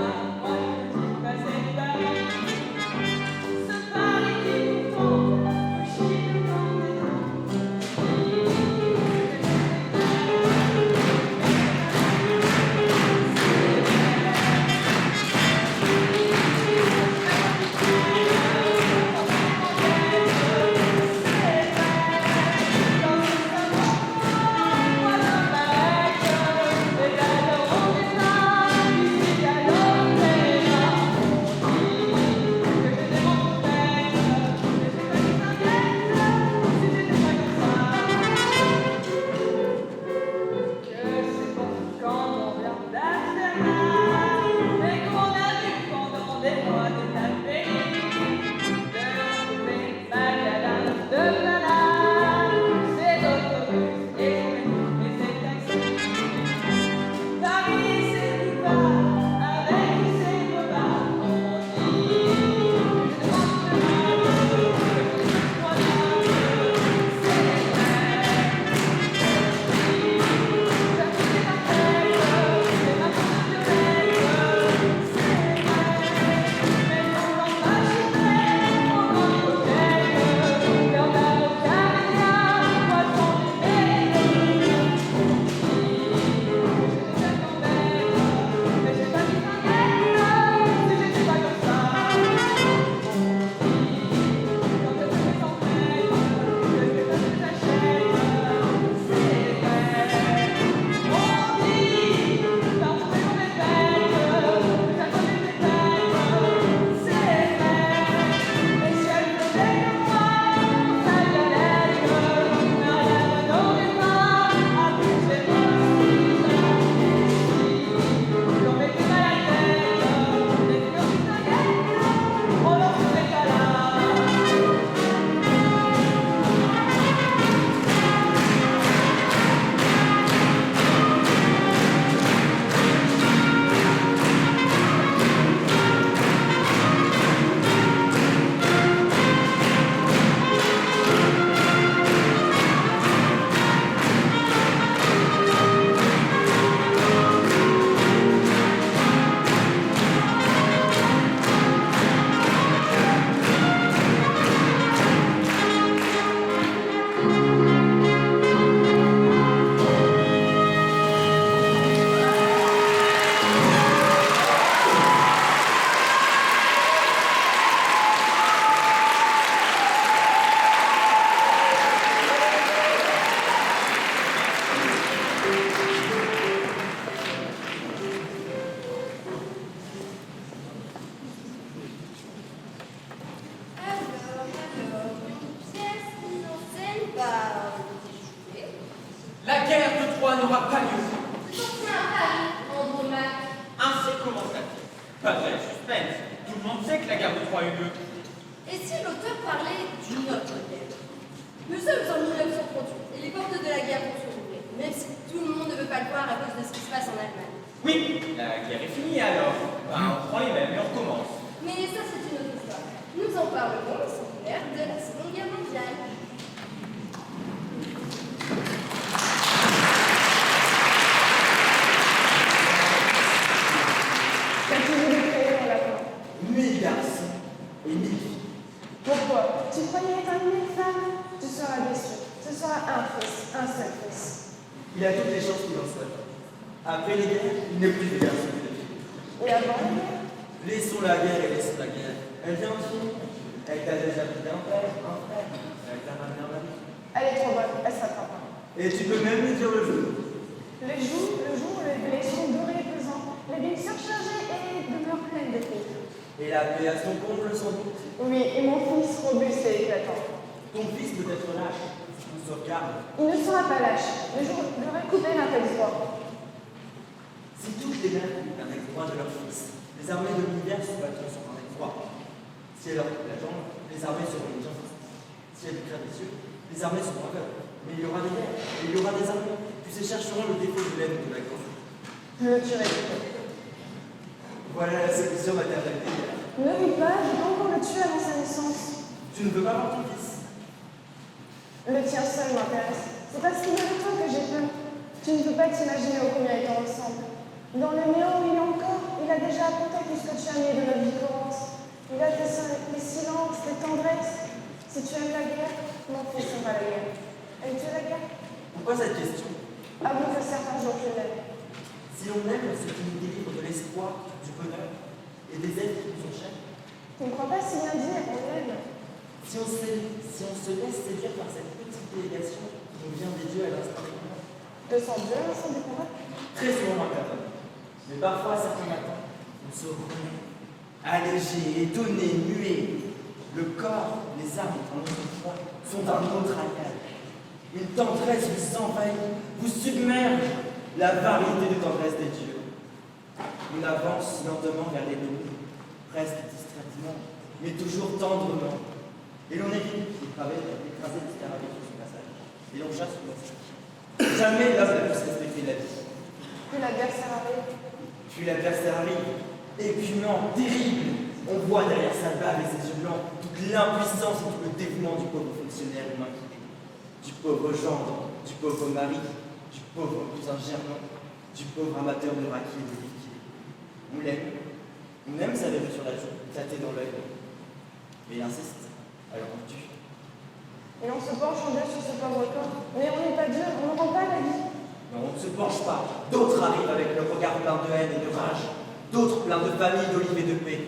suspense. Tout le monde sait que la guerre de Troie a eu lieu. Et si l'auteur parlait d'une autre guerre? Nous sommes en 1938 et les portes de la guerre vont s'ouvrir, même si tout le monde ne veut pas le voir à cause de ce qui se passe en Allemagne. Oui, la guerre est finie alors. Ben, on prend les mêmes et on recommence. Mais ça, c'est une autre histoire. Nous en parlerons au centenaire de la Seconde Guerre mondiale. Qu'as-tu voulu créer dans la fin? 1000 garçons et 1000 filles. Pourquoi? Tu croyais être un unique femme? Tu seras déçu. Ce sera un fils, un seul fils. Il a toutes les chances qu'il en soit. Après les guerres, il n'est plus de garçons que de filles. Et avant la guerre? Laissons la guerre et laissons la guerre. Elle vient de finir. Elle t'a déjà pris un frère. Elle t'a ramené un ami. Elle est trop bonne, elle s'attrapera. Et tu peux même lui dire le jour. Le jour, les blés sont dorés et pesants, les billes surchargées et demeurent pleines de fibres. Et la paix à son comble sans doute. Oui, et mon fils robuste et éclatant. Ton fils peut être lâche, sous sauvegarde. Il ne sera pas lâche. Le jour où j'aurai coupé l'index droit. Si toutes les mères coupent un exploit de leur fils, les armées de l'univers se battront sur un exploit. Si elles leur coupent la jambe, les armées seront les gens. Si elles crèvent les yeux, les armées seront aveugles. Mais il y aura des guerres, et il y aura des armées, puis elles chercheront le défaut de l'aide de la grande. Je le tuerai. Voilà la solution maternelle des guerres. Ne ris pas, je dois encore le tuer avant sa naissance. Tu ne veux pas voir ton fils? Le tien seul m'intéresse. C'est parce qu'il est de toi que j'ai peur. Tu ne peux pas t'imaginer au combien il t'en ressemble. Dans le néant où il est encore, il a déjà apporté tout ce que tu as mis de notre différence. Il a tes silences, tes tendresses. Si tu aimes la guerre, mon fils aimera la guerre. Aimes-tu la guerre? Pourquoi cette question? Avoue que certains jours je l'aime. Si on aime ce qui nous délivre de l'espoir, du bonheur et des êtres qui nous sont chers, Tu ne crois pas si bien dire, on l'aime. si on se laisse séduire par cette petite délégation qui nous vient des dieux à l'instant des combats, Te sens bien à l'instant du combat? très souvent ma personne, mais parfois à certains matins, on se remet, allégé, étonné, muet. Le corps, les armes en notre foi sont d'un autre alliage. Une tendresse vous envahit, vous submerge, la variété de tendresse des dieux. On avance lentement vers les loups, presque distraitement, mais toujours tendrement. Et l'on évite d'écraser le scarabée sur son passage. Et l'on chasse le monstre. Jamais l'homme n'a pu se respecter la vie. Puis l'adversaire arrive. Puis l'adversaire arrive, écumant, terrible. On voit derrière sa barbe et ses yeux blancs toute l'impuissance et tout le dévouement du pauvre fonctionnaire humain qui est, du pauvre gendre, du pauvre mari, du pauvre cousin germain, du pauvre amateur de raquis et de liquide. On aime sa verrue sur la joue, tâter dans l'œil. Mais il insiste, alors on le tue. Et on se penche en Dieu sur ce pauvre corps. Mais on n'est pas Dieu, on ne rend pas la vie. Non, on ne se penche pas. D'autres arrivent avec leur regard plein de haine et de rage. D'autres pleins de famille, d'olive et de paix.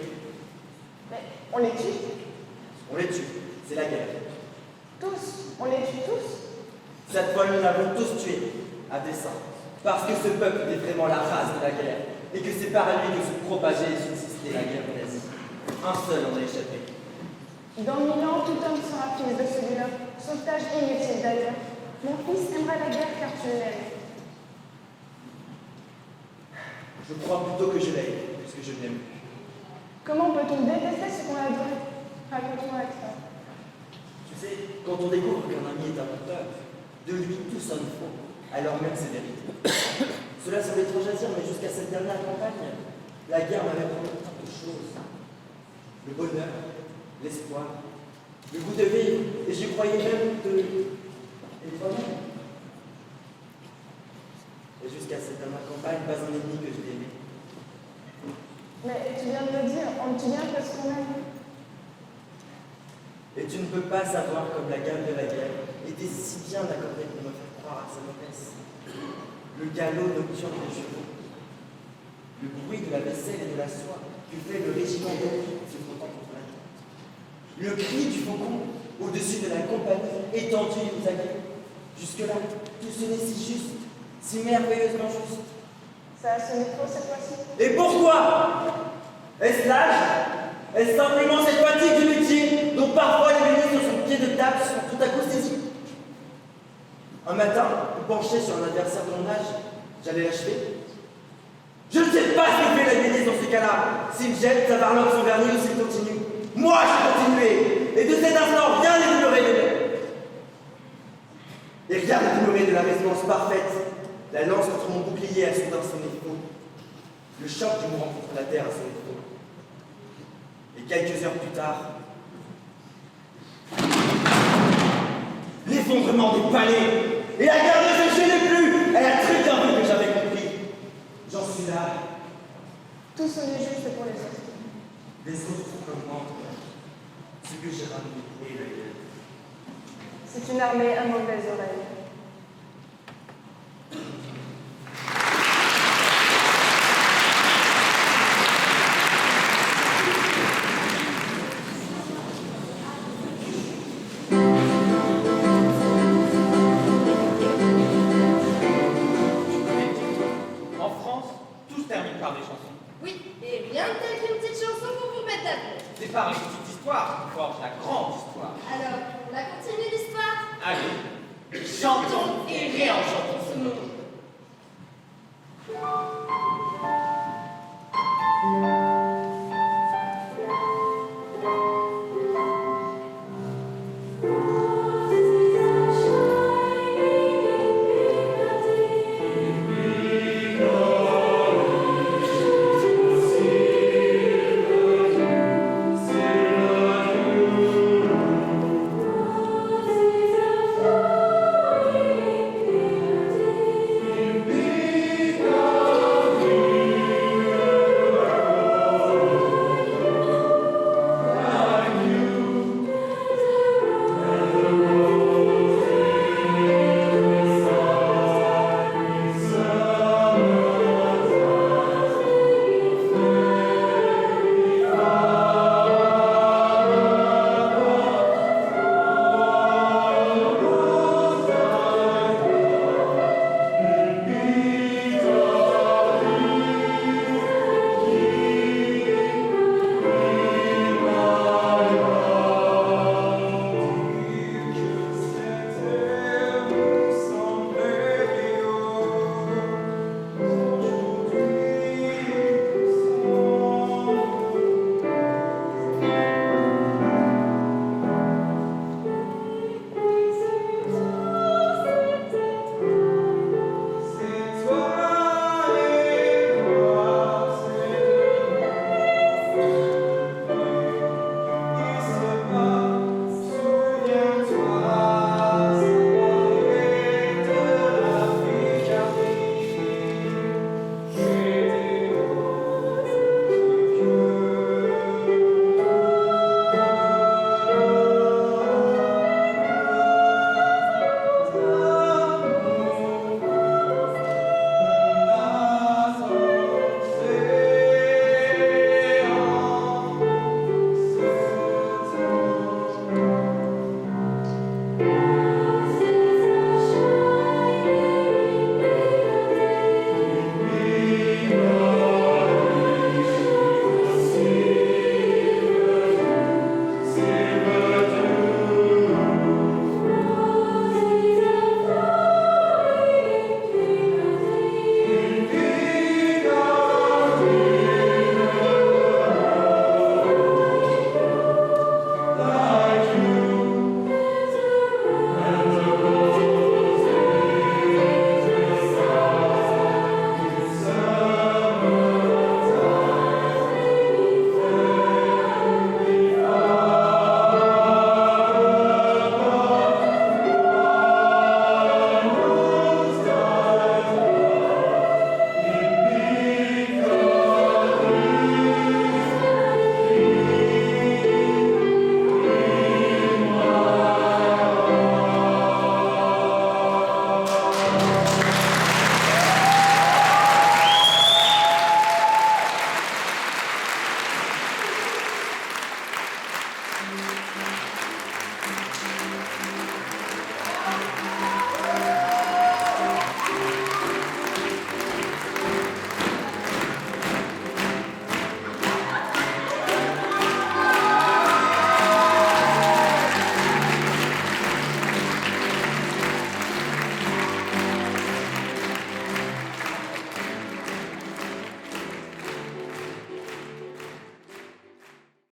Mais on les tue. On les tue. C'est la guerre. Tous. On les tue tous. Cette fois, nous l'avons tous tués, à dessein. Parce que ce peuple est vraiment la race de la guerre. Et que c'est par lui que se propageait et subsistait la guerre en Asie. Un seul en a échappé. Dans 1000 ans, tout homme sera fils de celui-là. Sauvetage inutile d'ailleurs. Mon fils aimera la guerre car tu l'aimes. Je crois plutôt que je l'aime, puisque je ne l'aime plus. Comment peut-on détester ce qu'on adore? Raconte-moi, Hector. Tu sais, quand on découvre qu'un ami est un menteur, de lui tout sonne faux, alors même c'est vérité. Cela semble étrange à dire, mais jusqu'à cette dernière campagne, la guerre m'avait promis tant de choses. Le bonheur, l'espoir, le goût de vivre, et j'y croyais même et toi-même. Et jusqu'à cette dernière campagne, pas un ennemi que je l'aimais. Mais tu viens de le dire, on ne tue bien parce qu'on aime. Et tu ne peux pas savoir comme la gamme de la guerre était si bien accordée pour me faire croire à sa noblesse. Le galop nocturne des chevaux, le bruit de la vaisselle et de la soie que fait le régiment d'hommes se frottant contre la tente, le cri du faucon au-dessus de la compagnie étendue et aux aguets. Jusque-là, tout sonnait si juste, si merveilleusement juste. Ça a sonné faux cette fois-ci. Et pourquoi? Est-ce l'âge? Est-ce simplement cette fatigue du métier dont parfois les ministres sur son pied de table sont tout à coup saisis? Un matin, penché sur un adversaire de mon âge, j'allais l'achever. Je ne sais pas ce que fait la ministre dans ces cas-là. S'il jette sa varlope son vernis ou s'il continue. Moi, j'ai continué. Et de cet instant, rien n'est demeuré de même. Et rien n'est demeuré de la résonance parfaite. La lance contre mon bouclier a soudain sonné faux. Le choc du mourant contre la terre a sonné faux. Et quelques heures plus tard, l'effondrement des palais. Et la guerre ne se gênait plus. Elle a très bien vu que j'avais compris. J'en suis là. Tout ce n'est juste pour les autres. Les autres sont comme moi. Ce que j'ai ramené est la guerre. C'est une armée à mauvaises oreilles. En France, tout se termine par des chansons. Oui, et rien de tel qu'une petite chanson pour vous mettre d'accord. C'est par les petites histoires qui forgent la grande histoire. Alors, on la continue l'histoire. Allez, chantons et réenchantons.